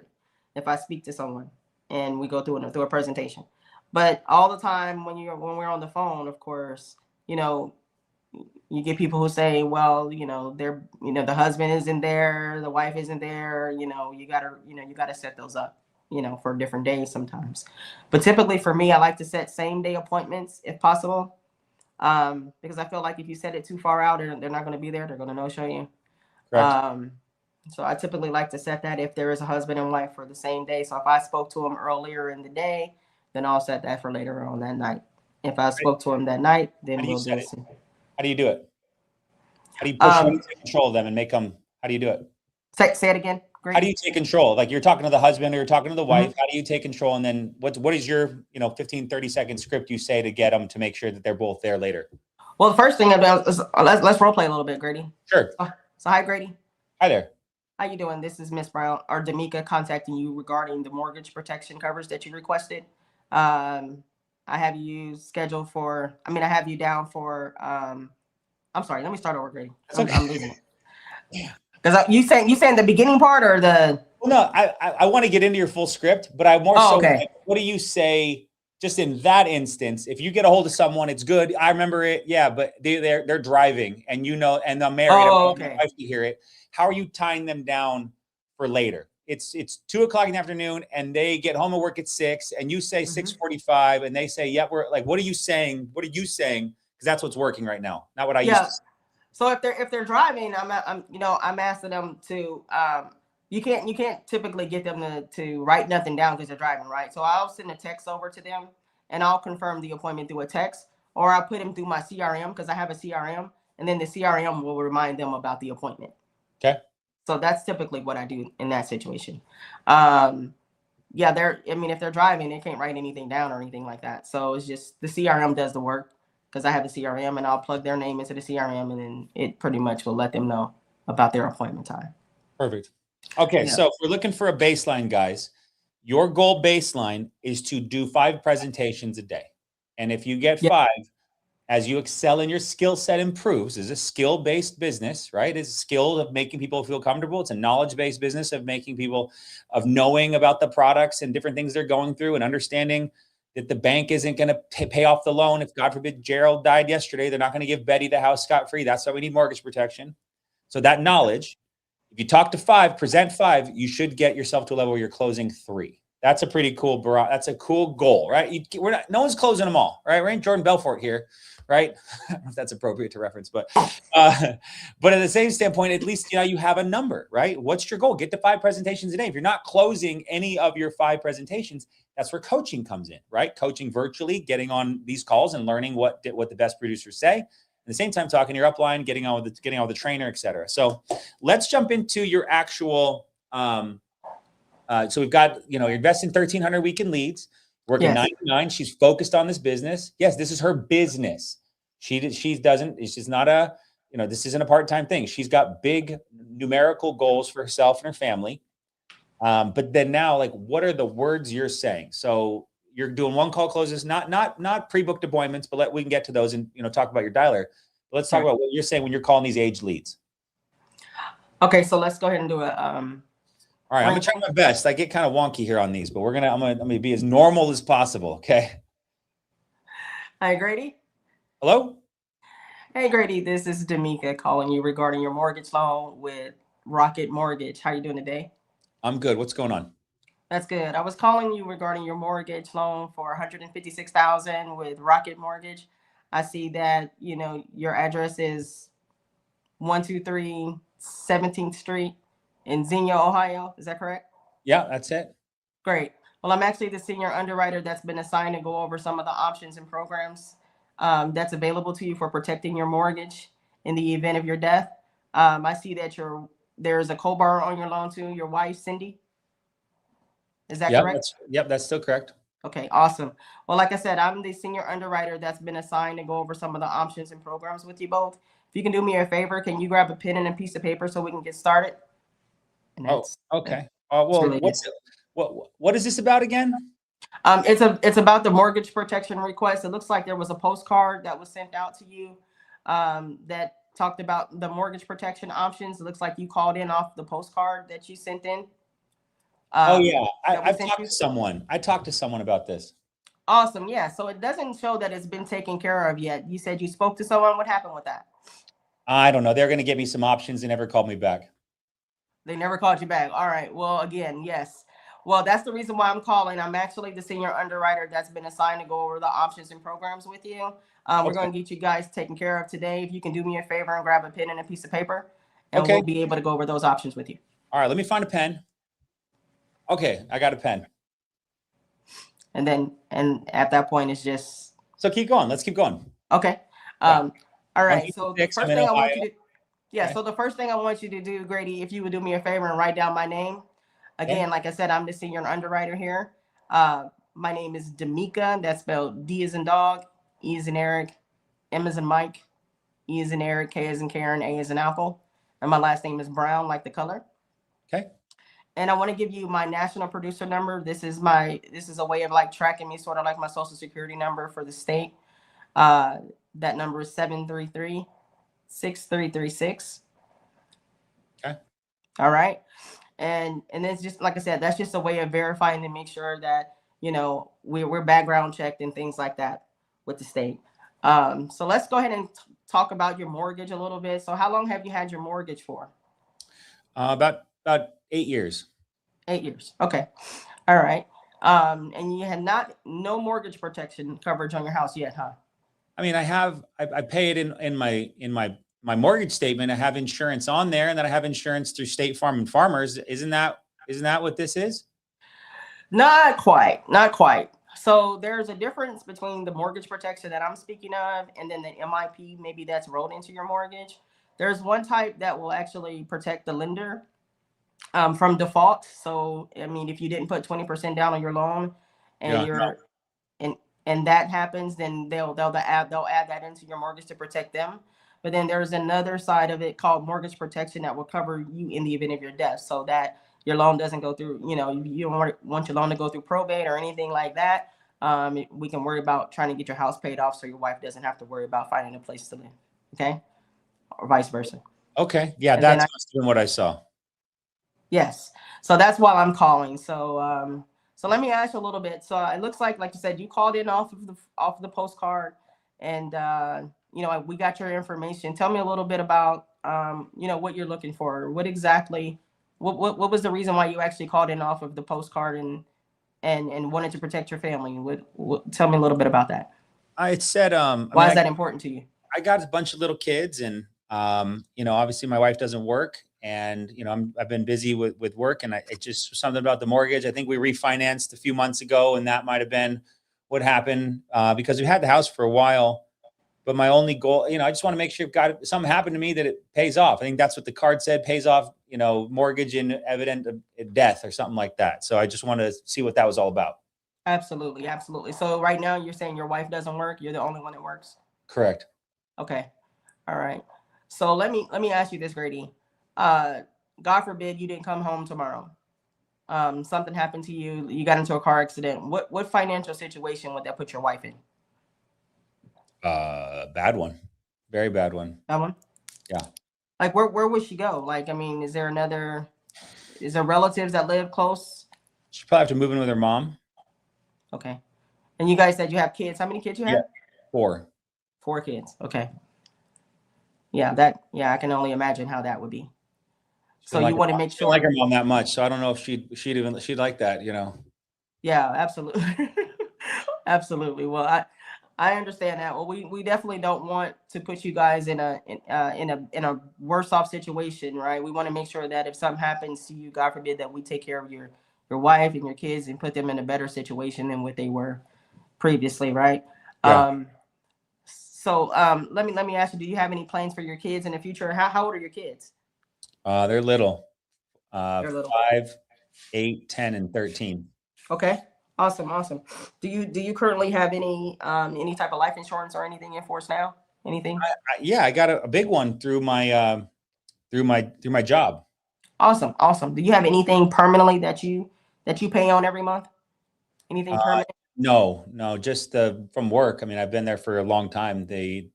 if I speak to someone and we go through a presentation. But all the time when we're on the phone, of course, you get people who say, well, they're, the husband isn't there, the wife isn't there, you gotta set those up, for different days sometimes. But typically for me, I like to set same day appointments if possible. Because I feel like if you set it too far out, they're not going to be there. They're going to no-show you. So I typically like to set that if there is a husband and wife for the same day. So if I spoke to them earlier in the day, then I'll set that for later on that night. If I spoke to him that night, then we'll do it. How do you do it? How do you push them, take control of them and make them, how do you do it? Say it again. Great. How do you take control? Like you're talking to the husband or you're talking to the wife. How do you take control? And then what is your, 15, 30-second script you say to get them to make sure that they're both there later? Well, the first thing about is let's role play a little bit, Grady. Sure. So hi, Grady. Hi there. How you doing? This is Miss Brown or Demeka contacting you regarding the mortgage protection coverage that you requested. I have you scheduled for, I have you down for, I'm sorry, let me start over, Grady. I'm losing it. Because you saying the beginning part or the? Well, no, I want to get into your full script, but I'm more okay. Like, what do you say just in that instance? If you get a hold of someone, it's good. I remember it. Yeah, but they're driving and and they're married. Oh, okay. I hear it. How are you tying them down for later? It's 2:00 in the afternoon and they get home and work at 6 and you say 6:45 and they say, yeah, we're like, what are you saying? What are you saying? Because that's what's working right now. Not what I used to say. So if they're driving, I'm asking them to, you can't typically get them to write nothing down because they're driving, right? So I'll send a text over to them and I'll confirm the appointment through a text, or I'll put them through my CRM because I have a CRM, and then the CRM will remind them about the appointment. Okay. So that's typically what I do in that situation. If they're driving, they can't write anything down or anything like that. So it's just the CRM does the work because I have a CRM and I'll plug their name into the CRM and then it pretty much will let them know about their appointment time. Perfect. Okay. Yeah. So if we're looking for a baseline, guys, your goal baseline is to do 5 presentations a day. And if you get 5, as you excel and your skill set improves, is a skill-based business, right? It's a skill of making people feel comfortable. It's a knowledge-based business of making people, of knowing about the products and different things they're going through and understanding that the bank isn't going to pay off the loan. If God forbid Gerald died yesterday, they're not going to give Betty the house scot-free. That's why we need mortgage protection. So that knowledge, if you talk to 5, present 5, you should get yourself to a level where you're closing 3. That's a pretty cool, that's a cool goal, right? No one's closing them all, right? We're in Jordan Belfort here, right? I don't know if that's appropriate to reference, but at the same standpoint, at least, you have a number, right? What's your goal? Get to 5 presentations a day. If you're not closing any of your 5 presentations, that's where coaching comes in, right? Coaching virtually, getting on these calls and learning what the best producers say. At the same time, talking to your upline, getting on with the trainer, et cetera. So let's jump into your actual, so we've got, you're investing 1,300 a week in leads, working 9 to 9. She's focused on this business. Yes, this is her business. This isn't a part-time thing. She's got big numerical goals for herself and her family. But then now, like, what are the words you're saying? So you're doing one call closes, not pre-booked appointments, but we can get to those and talk about your dialer. But let's talk about what you're saying when you're calling these aged leads. Okay, so let's go ahead and do it. All right, I'm gonna try my best. I get kind of wonky here on these, but I'm gonna be as normal as possible. Okay. Hi, Grady. Hello. Hey, Grady. This is Demeka calling you regarding your mortgage loan with Rocket Mortgage. How are you doing today? I'm good. What's going on? That's good. I was calling you regarding your mortgage loan for $156,000 with Rocket Mortgage. I see that your address is 123 17th Street in Xenia, Ohio. Is that correct? Yeah, that's it. Great. Well, I'm actually the senior underwriter that's been assigned to go over some of the options and programs that's available to you for protecting your mortgage in the event of your death. I see that there's a co-borrower on your loan too, your wife, Cindy. Is that correct? That's still correct. Okay, awesome. Well, like I said, I'm the senior underwriter that's been assigned to go over some of the options and programs with you both. If you can do me a favor, can you grab a pen and a piece of paper so we can get started? Okay. Well, what is this about again? It's about the mortgage protection request. It looks like there was a postcard that was sent out to you that talked about the mortgage protection options. It looks like you called in off the postcard that you sent in. Yeah, I've talked to someone. I talked to someone about this. Awesome. Yeah. So it doesn't show that it's been taken care of yet. You said you spoke to someone. What happened with that? I don't know. They're going to give me some options. They never called me back. They never called you back. All right. Well, again, yes. Well, that's the reason why I'm calling. I'm actually the senior underwriter that's been assigned to go over the options and programs with you. We're going to get you guys taken care of today. If you can do me a favor and grab a pen and a piece of paper, and we'll be able to go over those options with you. All right. Let me find a pen. Okay. I got a pen. And at that point, it's just. So keep going. Let's keep going. Okay. All right. So the first thing I want you to. Yeah. Okay. So the first thing I want you to do, Grady, if you would do me a favor and write down my name. Again, like I said, I'm the senior underwriter here. My name is Demeka. That's spelled D as in dog, E as in Eric, M as in Mike, E as in Eric, K as in Karen, A as in apple. And my last name is Brown, like the color. Okay. And I want to give you my national producer number. This is a way of tracking me, sort of like my social security number for the state. That number is 733-6336. Okay. All right. And it's just, like I said, that's just a way of verifying to make sure that, we're background checked and things like that with the state. So let's go ahead and talk about your mortgage a little bit. So how long have you had your mortgage for? About 8 years. 8 years. Okay. All right. And you had no mortgage protection coverage on your house yet, huh? I mean, I pay it in my mortgage statement. I have insurance on there, and then I have insurance through State Farm and Farmers. Isn't that what this is? Not quite. So there's a difference between the mortgage protection that I'm speaking of and then the MIP, maybe that's rolled into your mortgage. There's one type that will actually protect the lender from default. So, I mean, if you didn't put 20% down on your loan and and that happens, then they'll add that into your mortgage to protect them. But then there's another side of it called mortgage protection that will cover you in the event of your death, so that your loan doesn't go through, you don't want your loan to go through probate or anything like that. We can worry about trying to get your house paid off so your wife doesn't have to worry about finding a place to live. Okay. Or vice versa. Okay. Yeah. That's what I saw. Yes. So that's why I'm calling. So, so let me ask you a little bit. So it looks like you said, you called in off of the postcard, and we got your information. Tell me a little bit about what you're looking for. What exactly? What was the reason why you actually called in off of the postcard and wanted to protect your family? Tell me a little bit about that. I said, why is that important to you? I got a bunch of little kids, and obviously my wife doesn't work. And, I've been busy with work, and it just something about the mortgage. I think we refinanced a few months ago, and that might've been what happened, because we had the house for a while, but my only goal, I just want to make sure if something happened to me that it pays off. I think that's what the card said, pays off, mortgage in evident of death or something like that. So I just want to see what that was all about. Absolutely. Absolutely. So right now you're saying your wife doesn't work. You're the only one that works. Correct. Okay. All right. So let me ask you this, Grady. God forbid you didn't come home tomorrow. something happened to you, you got into a car accident. What financial situation would that put your wife in? Bad one. Very bad one. That one? Yeah. Like where would she go? Like, I mean, is there relatives that live close? She'd probably have to move in with her mom. Okay. And you guys said you have kids. How many kids you have? Yeah. 4. 4 kids. Okay. Yeah, I can only imagine how that would be. So you want to make She sure. don't like her mom that much, so I don't know if she'd like that, you know. Yeah, absolutely. Absolutely. Well, I understand that. Well, we definitely don't want to put you guys in a worse off situation, right? We want to make sure that if something happens to you, God forbid, that we take care of your wife and your kids and put them in a better situation than what they were previously, right? Yeah. So let me ask you, do you have any plans for your kids in the future? How old are your kids? They're little. They're little. 5, 8, 10, and 13. Okay. Awesome. Do you currently have any type of life insurance or anything in force now? Anything? Yeah, I got a big one through my job. Awesome. Do you have anything permanently that you pay on every month? Anything permanent? No, just from work. I mean, I've been there for a long time. They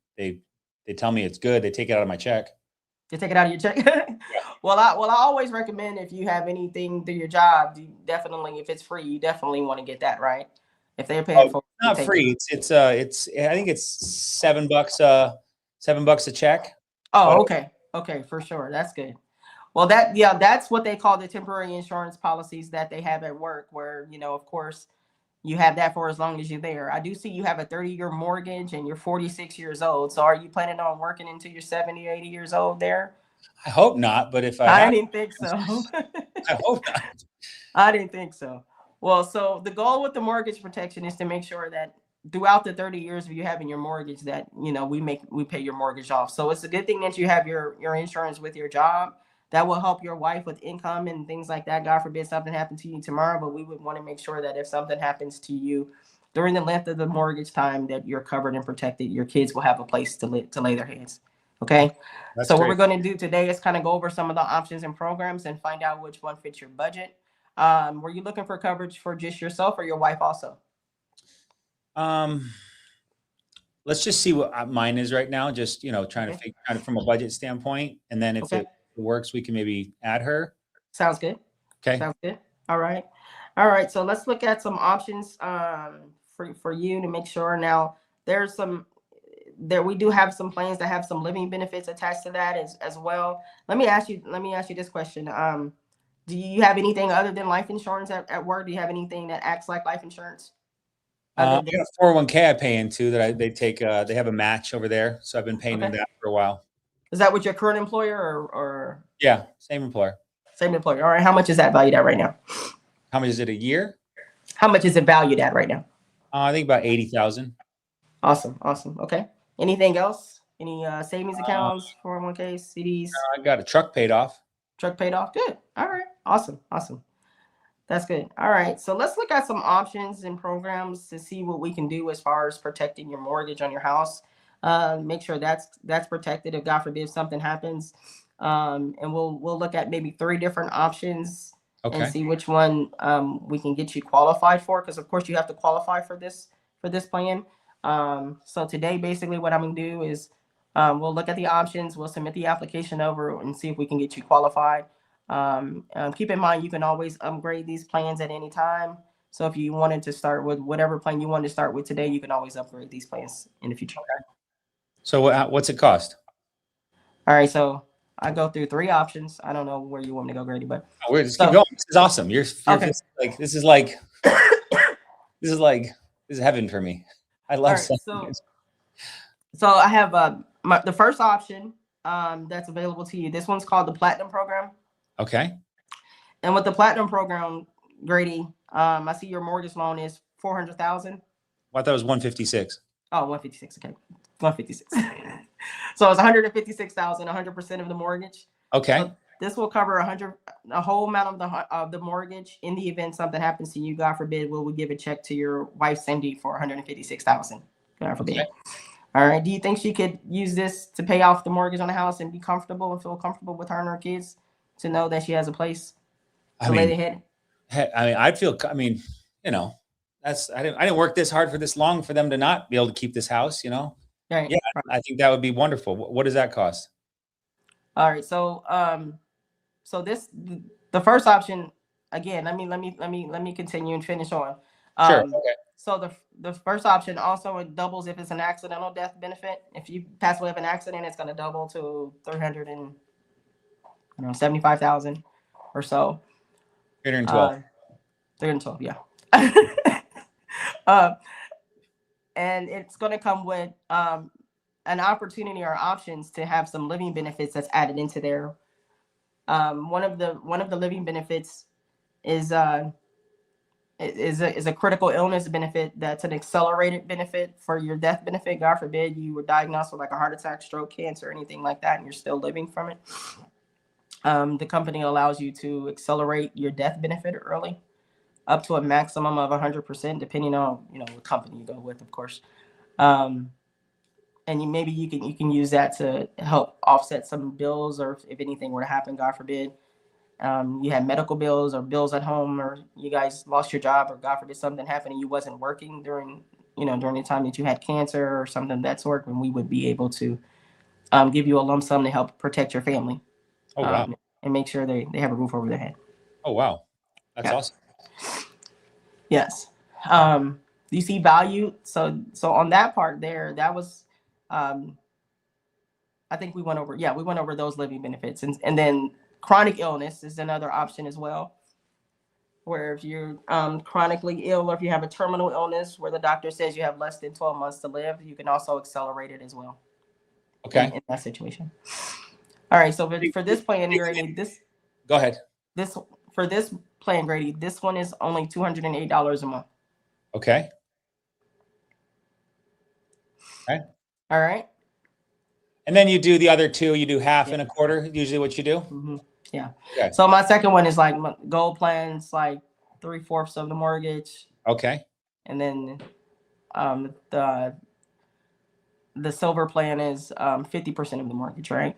tell me it's good. They take it out of my check. You take it out of your check? Yeah. Well, I always recommend, if you have anything through your job, you definitely, if it's free, you definitely want to get that, right? If they're paying for it, not free. It's I think it's $7 $7 a check. Oh, okay, for sure. That's good. Well, that's what they call the temporary insurance policies that they have at work, where, of course, you have that for as long as you're there. I do see you have a 30-year mortgage and you're 46 years old. So are you planning on working until you're 70 or 80 years old there? I hope not, but if I didn't think so. I hope not. I didn't think so. Well, so the goal with the mortgage protection is to make sure that throughout the 30 years of you having your mortgage, that, we pay your mortgage off. So it's a good thing that you have your insurance with your job. That will help your wife with income and things like that. God forbid something happened to you tomorrow, but we would want to make sure that if something happens to you during the length of the mortgage time, that you're covered and protected. Your kids will have a place to lay their heads. Okay. That's so great. What we're going to do today is kind of go over some of the options and programs and find out which one fits your budget. Were you looking for coverage for just yourself or your wife also? Let's just see what mine is right now. Just, trying to figure out from a budget standpoint. And then if it works, we can maybe add her. Sounds good. Okay. Sounds good. All right. So let's look at some options for you to make sure. Now, we do have some plans that have some living benefits attached to that as well. Let me ask you this question. Do you have anything other than life insurance at work? Do you have anything that acts like life insurance? I got a 401k I pay into that they have a match over there. So I've been paying into that for a while. Is that with your current employer or? Yeah, same employer. Same employer. All right. How much is that valued at right now? How much is it a year? How much is it valued at right now? I think about 80,000. Awesome. Okay. Anything else? Any savings accounts, 401k, CDs? I got a truck paid off. Truck paid off. Good. All right. Awesome. That's good. All right. So let's look at some options and programs to see what we can do as far as protecting your mortgage on your house. Make sure that's protected if God forbid something happens. And we'll look at maybe 3 different options and see which one we can get you qualified for. Because of course you have to qualify for this plan. So today, basically what I'm going to do is we'll look at the options. We'll submit the application over and see if we can get you qualified. Keep in mind, you can always upgrade these plans at any time. So if you wanted to start with whatever plan you wanted to start with today, you can always upgrade these plans in the future. Okay. So what's it cost? All right. So I go through 3 options. I don't know where you want me to go, Grady, but we're just keep going. This is awesome. You're okay. This is heaven for me. I love so I have the first option that's available to you. This one's called the Platinum Program. Okay. And with the Platinum Program, Grady, I see your mortgage loan is $400,000. Well, I thought it was 156. Oh, 156. Okay, 156. So it's 156,000, 100% of the mortgage. Okay. So this will cover a whole amount of the mortgage in the event something happens to you. God forbid, will we give a check to your wife Cindy for 156,000? God forbid. Okay. All right. Do you think she could use this to pay off the mortgage on the house and be comfortable and feel comfortable with her and her kids to know that she has a place to lay their head? I mean, I mean, you know, I didn't work this hard for this long for them to not be able to keep this house, you know? Right. Yeah, Right. I think that would be wonderful. What does that cost? All right. So the first option again. Let me continue and finish on. Sure. Um, Okay. so the first option also it doubles if it's an accidental death benefit. If you pass away of an accident, it's going to double to 375,000 or so. 312. 312, yeah. uh, and it's going to come with an opportunity or options to have some living benefits that's added into there. One of the living benefits is a critical illness benefit that's an accelerated benefit for your death benefit. God forbid you were diagnosed with like a heart attack, stroke, cancer, anything like that, and you're still living from it. The company allows you to accelerate your death benefit early, up to a maximum of 100%, depending on what company you go with, of course. And maybe you can use that to help offset some bills, or if anything were to happen, God forbid, you had medical bills or bills at home, or you guys lost your job, or God forbid something happened and you wasn't working during the time that you had cancer or something of that sort, and we would be able to give you a lump sum to help protect your family. Oh, wow. And make sure they have a roof over their head. Oh, wow. That's awesome. Yes. You see value. So on that part there, that was, I think we went over those living benefits. And then chronic illness is another option as well, where if you're chronically ill, or if you have a terminal illness where the doctor says you have less than 12 months to live, you can also accelerate it as well. Okay. In that situation. All right. So for this plan, Grady, go ahead. For this plan, Grady, this one is only $208 a month. Okay. Okay. All right. And then you do the other two. You do half and a quarter. Usually, what you do. Mm-hmm. Yeah. Okay. So my second one is like gold plans, like 3/4 of the mortgage. Okay. And then the silver plan is 50% of the mortgage, right?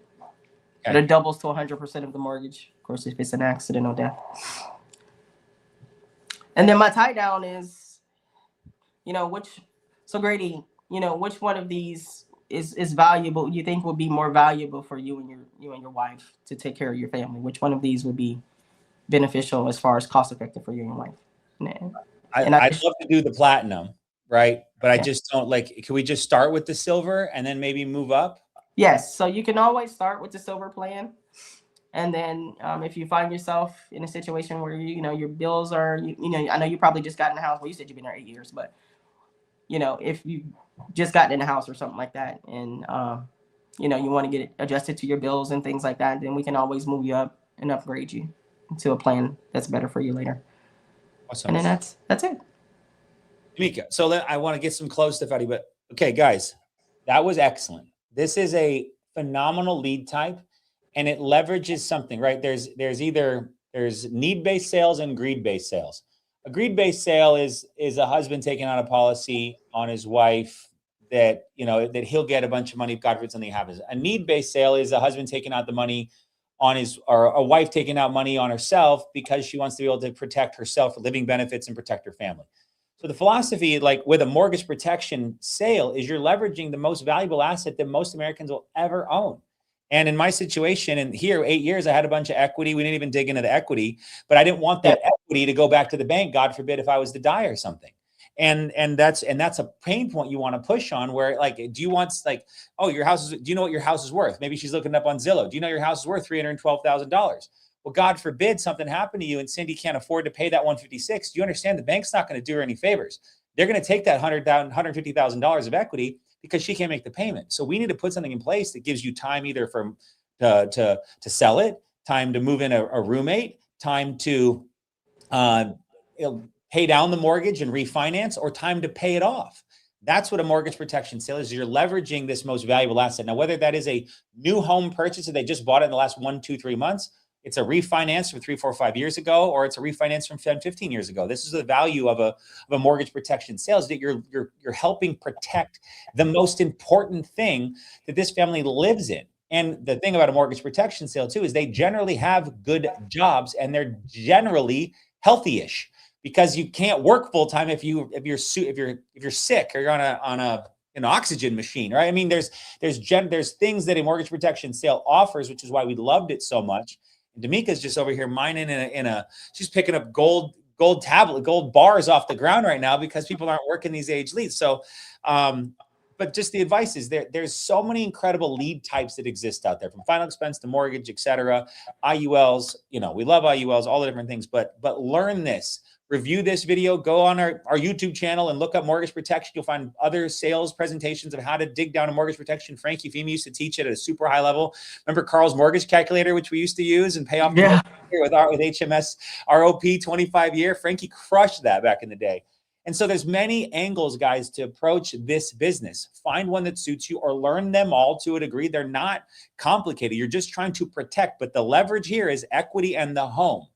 Okay. But it doubles to 100% of the mortgage, of course, if it's an accidental death. And then my tie down is, Grady, which one of these is valuable, you think would be more valuable for you and your wife to take care of your family? Which one of these would be beneficial as far as cost effective for you and your wife? I'd love to do the platinum, right? But I just don't can we just start with the silver and then maybe move up? Yes. So you can always start with the silver plan. And then if you find yourself in a situation where, your bills are, I know you probably just got in the house. Well, you said you've been there 8 years, but, if you just gotten in the house or something like that, and, you want to get it adjusted to your bills and things like that, then we can always move you up and upgrade you to a plan that's better for you later. Awesome. And then that's it. Demeka, so I want to get some close stuff out of you, but okay, guys, that was excellent. This is a phenomenal lead type, and it leverages something, right? There's need-based sales and greed-based sales. A greed-based sale is a husband taking out a policy on his wife that, that he'll get a bunch of money if God forbid something happens. A need-based sale is a husband taking out the money on or a wife taking out money on herself because she wants to be able to protect herself for living benefits and protect her family. So the philosophy, like with a mortgage protection sale, is you're leveraging the most valuable asset that most Americans will ever own. And in my situation, and here 8 years, I had a bunch of equity. We didn't even dig into the equity, but I didn't want that equity to go back to the bank, God forbid, if I was to die or something. And that's a pain point you want to push on, where do you want oh, your house do you know what your house is worth? Maybe she's looking up on Zillow. Do you know your house is worth $312,000? Well, God forbid something happened to you and Cindy can't afford to pay that $156,000. Do you understand the bank's not going to do her any favors? They're going to take that $150,000 of equity because she can't make the payment. So we need to put something in place that gives you time either to sell it, time to move in a roommate, time to pay down the mortgage and refinance, or time to pay it off. That's what a mortgage protection sale is. You're leveraging this most valuable asset. Now, whether that is a new home purchase that they just bought it in the last 1, 2, 3 months, it's a refinance from 3, 4, 5 years ago, or it's a refinance from 10, 15 years ago. This is the value of a mortgage protection sale, is that you're helping protect the most important thing that this family lives in. And the thing about a mortgage protection sale too is they generally have good jobs, and they're generally healthy-ish, because you can't work full time if you're sick or you're on an oxygen machine, right? I mean, there's things that a mortgage protection sale offers, which is why we loved it so much. And Demeka's just over here mining she's picking up gold bars off the ground right now because people aren't working these age leads. So, but just the advice is there's so many incredible lead types that exist out there, from final expense to mortgage, etc. IULs, we love IULs, all the different things, but learn this. Review this video, go on our YouTube channel and look up mortgage protection. You'll find other sales presentations of how to dig down a mortgage protection. Frankie Femi used to teach it at a super high level. Remember Carl's mortgage calculator, which we used to use and pay off with HMS ROP 25-year. Frankie crushed that back in the day. And so there's many angles, guys, to approach this business. Find one that suits you or learn them all to a degree. They're not complicated. You're just trying to protect. But the leverage here is equity and the home.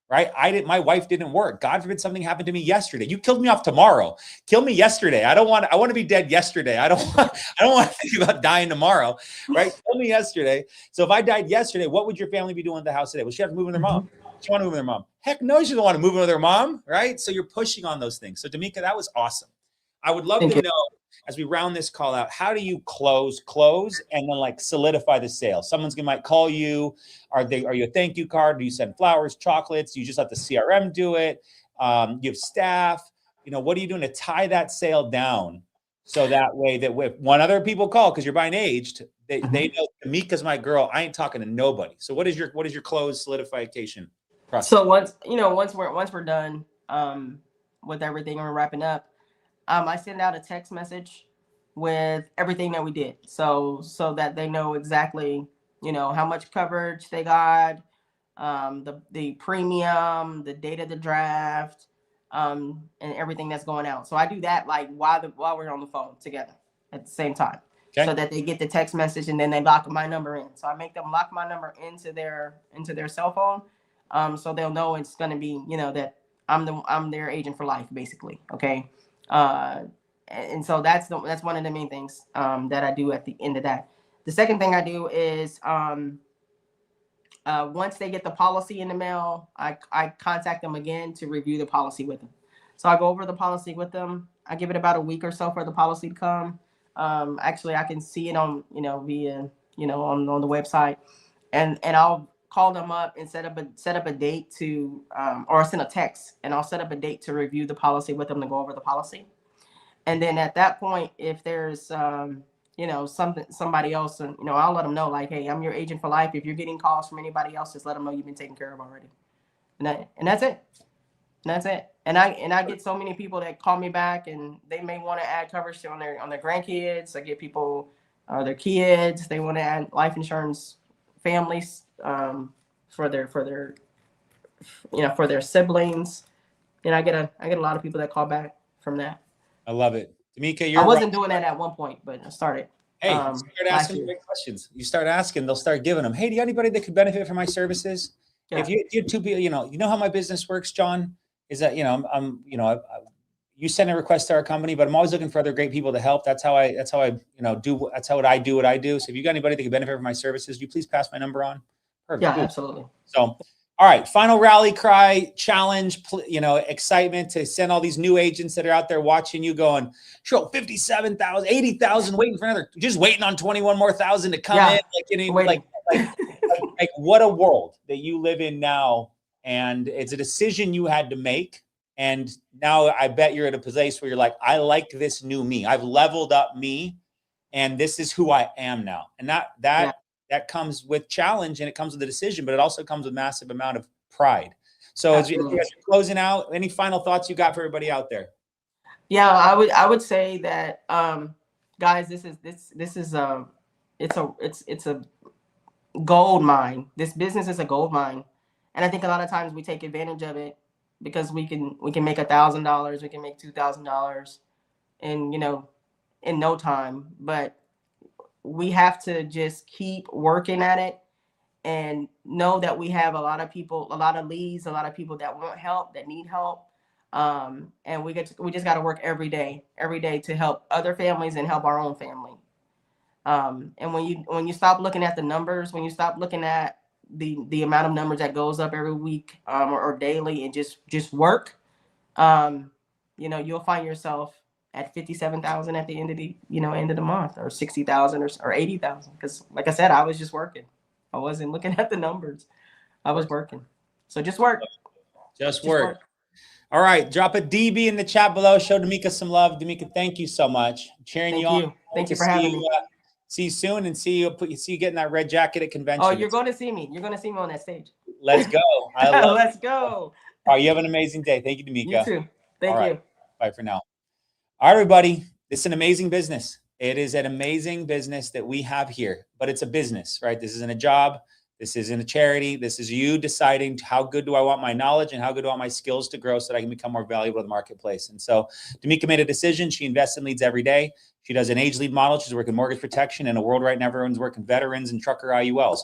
Right? My wife didn't work. God forbid something happened to me yesterday. You killed me off tomorrow. Kill me yesterday. I want to be dead yesterday. I don't want to think about dying tomorrow. Right? Kill me yesterday. So if I died yesterday, what would your family be doing at the house today? Well, she have to move with her mom. She want to move with her mom. Heck no, she doesn't want to move with her mom. Right? So you're pushing on those things. So Demeka, that was awesome. I would love to know, as we round this call out, how do you close and then like solidify the sale? Someone's might call you. Are you a thank you card? Do you send flowers, chocolates? Do you just let the CRM do it? You have staff. What are you doing to tie that sale down so that way that when other people call, because you're buying aged, they know Demeka's my girl. I ain't talking to nobody. So what is your close solidification process? So once we're done with everything and we're wrapping up, I send out a text message with everything that we did. So that they know exactly, how much coverage they got, the premium, the date of the draft, and everything that's going out. So I do that like while we're on the phone together at the same time. Okay. So that they get the text message and then they lock my number in. So I make them lock my number into their cell phone. So they'll know it's going to be, that I'm their agent for life, basically. Okay. And so that's one of the main things that I do at the end of that. The second thing I do is once they get the policy in the mail, I contact them again to review the policy with them. So I go over the policy with them. I give it about a week or so for the policy to come. Actually, I can see it on via on the website, and I'll call them up and set up a date to or send a text, and I'll set up a date to review the policy with them to go over the policy. And then at that point, if there's somebody else, and I'll let them know, like, hey, I'm your agent for life. If you're getting calls from anybody else, just let them know you've been taken care of already. And that's it. And that's it. And I get so many people that call me back, and they may want to add coverage on their grandkids. I get people their kids. They want to add life insurance, families for their siblings. And I get a lot of people that call back from that. I love it. Demeka, I wasn't doing that at one point, but I started. Hey, start asking great questions. You start asking, they'll start giving them. Hey, do you have anybody that could benefit from my services? Yeah. If you two people, you know how my business works, John, is that, you send a request to our company, but I'm always looking for other great people to help. That's how I do what I do. So if you got anybody that could benefit from my services, you please pass my number on. Perfect. Yeah, absolutely. So, all right, final rally cry challenge, excitement to send all these new agents that are out there watching you going, show 57,000, 80,000, waiting for another, just waiting on 21 more thousand to come in. Like what a world that you live in now. And it's a decision you had to make. And now I bet you're at a place where you're like, I like this new me. I've leveled up me, and this is who I am now. And that comes with challenge, and it comes with a decision, but it also comes with massive amount of pride. So as you're closing out, any final thoughts you got for everybody out there? Yeah, I would say that, guys, this is a gold mine. This business is a gold mine. And I think a lot of times we take advantage of it because we can make $1,000, we can make $2,000 in no time. But we have to just keep working at it and know that we have a lot of people, a lot of leads, a lot of people that want help, that need help. And we just got to work every day to help other families and help our own family. And when you stop looking at the numbers, when you stop looking at the amount of numbers that goes up every week or daily, and just work, you'll find yourself at 57,000 at the end of the end of the month, or 60,000 or 80,000. Because like I said, I was just working. I wasn't looking at the numbers. I was working. So just work. Just work. All right. Drop a DB in the chat below. Show Demeka some love. Demeka, thank you so much. Cheering you on. Thank you for having me. See you soon, and see you getting that red jacket at convention. Oh, you're going to see me. You're going to see me on that stage. Let's go. Let's go. All right. You have an amazing day. Thank you, Demeka. You too. Thank you. Bye for now. All right, everybody. It's an amazing business. It is an amazing business that we have here, but it's a business, right? This isn't a job. This isn't a charity. This is you deciding how good do I want my knowledge and how good do I want my skills to grow so that I can become more valuable in the marketplace. And so Demeka made a decision. She invests in leads every day. She does an age lead model. She's working mortgage protection in a world right now. Everyone's working veterans and trucker IULs.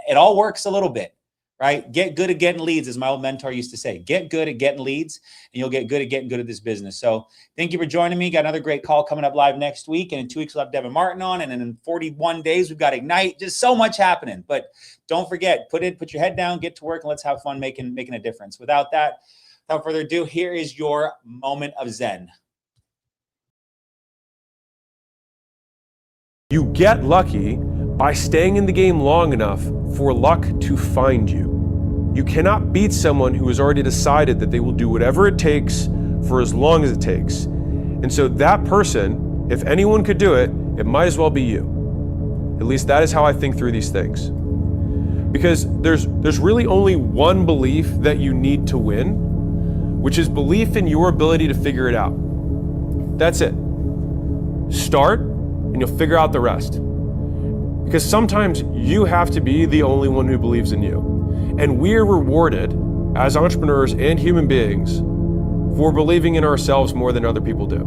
It all works a little bit, right? Get good at getting leads, as my old mentor used to say. Get good at getting leads, and you'll get good at getting good at this business. So thank you for joining me. Got another great call coming up live next week. And in 2 weeks, we'll have Devin Martin on. And then in 41 days, we've got Ignite. Just so much happening. But don't forget, put your head down, get to work, and let's have fun making a difference. Without further ado, here is your moment of Zen. You get lucky by staying in the game long enough for luck to find you. You cannot beat someone who has already decided that they will do whatever it takes for as long as it takes. And so that person, if anyone could do it, it might as well be you. At least that is how I think through these things. Because there's really only one belief that you need to win, which is belief in your ability to figure it out. That's it. Start, and you'll figure out the rest. Because sometimes you have to be the only one who believes in you. And we're rewarded as entrepreneurs and human beings for believing in ourselves more than other people do.